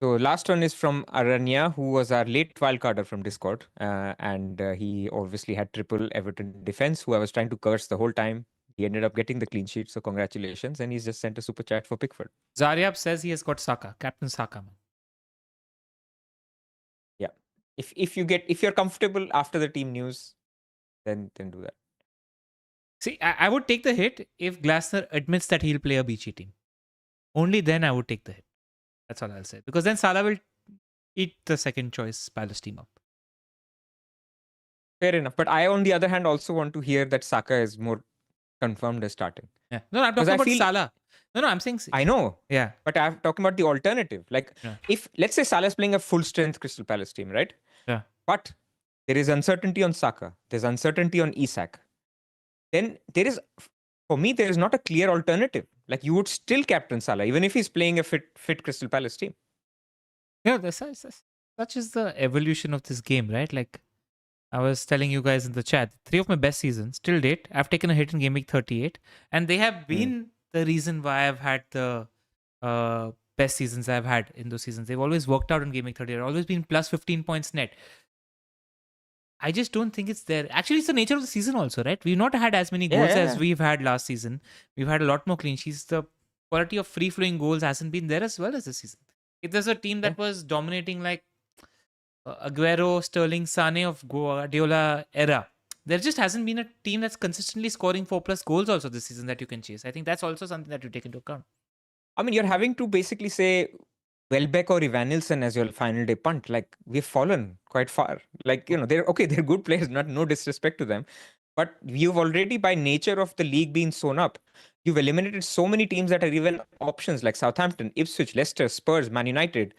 So last one is from Aranya, who was our late wildcarder from Discord. And he obviously had triple Everton defense, who I was trying to curse the whole time. He ended up getting the clean sheet, so congratulations. And he's just sent a super chat for Pickford. Zaryab says he has got Saka. Captain Saka, man. Yeah. If you're comfortable after the team news, then do that. See, I would take the hit if Glasner admits that he'll play a beachy team. Only then I would take the hit. That's all I'll say. Because then Salah will eat the second choice Palace team up. Fair enough. But I, on the other hand, also want to hear that Saka is more confirmed as starting. Yeah. No, I'm talking about Salah. No, I'm saying. I know. Yeah. But I'm talking about the alternative. Like, if, let's say Salah's playing a full strength Crystal Palace team, right? Yeah. But there is uncertainty on Saka. There's uncertainty on Isak. Then there is, for me, there is not a clear alternative. Like, you would still captain Salah, even if he's playing a fit Crystal Palace team. Yeah, such is the evolution of this game, right? Like, I was telling you guys in the chat, 3 of my best seasons, till date, I've taken a hit in Gameweek 38. And they have been the reason why I've had the best seasons I've had in those seasons. They've always worked out in Gameweek 38. Always been plus 15 points net. I just don't think it's there. Actually, it's the nature of the season also, right? We've not had as many goals as we've had last season. We've had a lot more clean sheets. The quality of free-flowing goals hasn't been there as well as this season. If there's a team that was dominating like Aguero, Sterling, Sane of Guardiola era, there just hasn't been a team that's consistently scoring 4+ goals also this season that you can chase. I think that's also something that you take into account. I mean, you're having to basically say Welbeck or Evanilson as your final day punt. Like, we've fallen quite far. Like, they're good players, no disrespect to them. But you've already, by nature of the league being sewn up, you've eliminated so many teams that are even options like Southampton, Ipswich, Leicester, Spurs, Man United.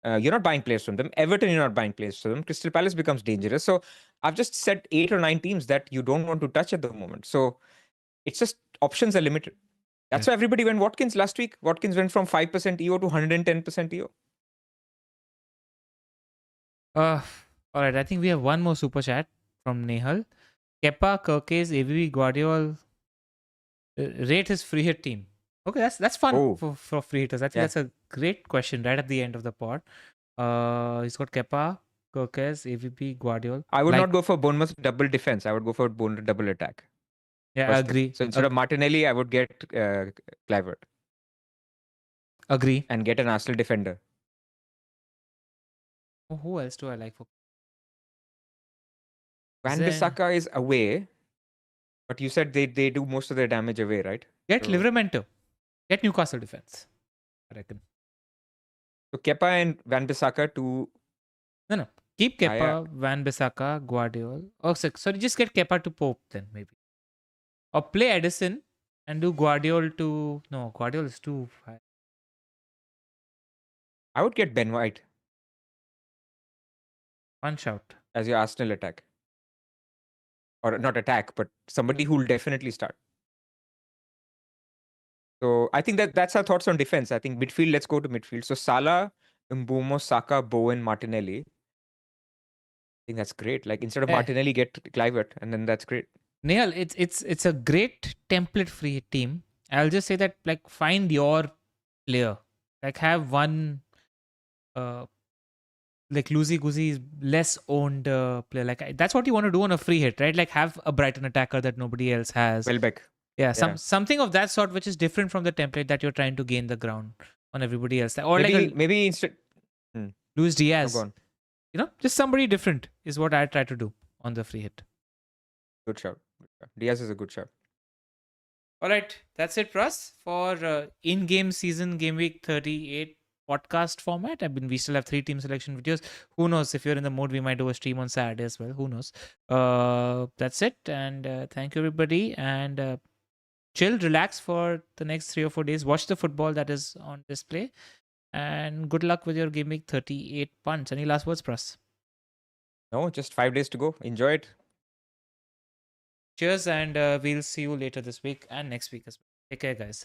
You're not buying players from them. Everton, you're not buying players from them. Crystal Palace becomes dangerous. So I've just said 8 or 9 teams that you don't want to touch at the moment. So it's just options are limited. That's why everybody went Watkins last week. Watkins went from 5% EO to 110% EO. All right. I think we have one more super chat from Nehal. Kepa, Kirkes, AVB, Guardiola rate his free hit team. Okay, that's fun Oh, for free hitters. I think yeah. that's a great question right at the end of the pod. He's got Kepa, Gokes, AVP, Guardiola. I would Like, not go for Bournemouth double defense. I would go for Bournemouth double attack yeah, I personally. agree. So instead of Martinelli, I would get Clivert Agree. and get an Arsenal defender. Oh, who else do I like for Van Zen? Bissaka is away, but you said they do most of their damage away, right? Get So, Livramento. Get Newcastle defense. I reckon. so Kepa and Van Bissaka to No. Keep higher. Kepa, Van Bissaka, Guardiola. Oh, sorry, just get Kepa to Pope then maybe. Or play Edison and do Guardiola to... No, Guardiola is too high. I would get Ben White One shout. as your Arsenal attack. Or not attack, but somebody who will definitely start. So I think that's our thoughts on defense. I think midfield, let's go to midfield. So Salah, Mbumo, Saka, Bowen, Martinelli. I think that's great. Like instead of Yeah. Martinelli, get Clivert, and then that's great. Nehal, it's a great template free team. I'll just say that like find your player. Like have one like loosey goosey less owned player. Like that's what you want to do on a free hit, right? Like have a Brighton attacker that nobody else has. Welbeck. Yeah, Yeah. something of that sort, which is different from the template that you're trying to gain the ground on everybody else. Or like Maybe instead. Luis Oh, Diaz. go on. You know, just somebody different is what I try to do on the free hit. Good shout. Diaz is a good shout. All right, that's it, Pras, for in-game season game week 38 podcast format. I mean, we still have 3 team selection videos. Who knows, if you're in the mood, we might do a stream on Saturday as well. Who knows? That's it, and thank you everybody, and chill, relax for the next 3 or 4 days. Watch the football that is on display, and good luck with your game week 38 punts. Any last words, Pras? No, just 5 days to go. Enjoy it. Cheers, and we'll see you later this week and next week as well. Take care, guys.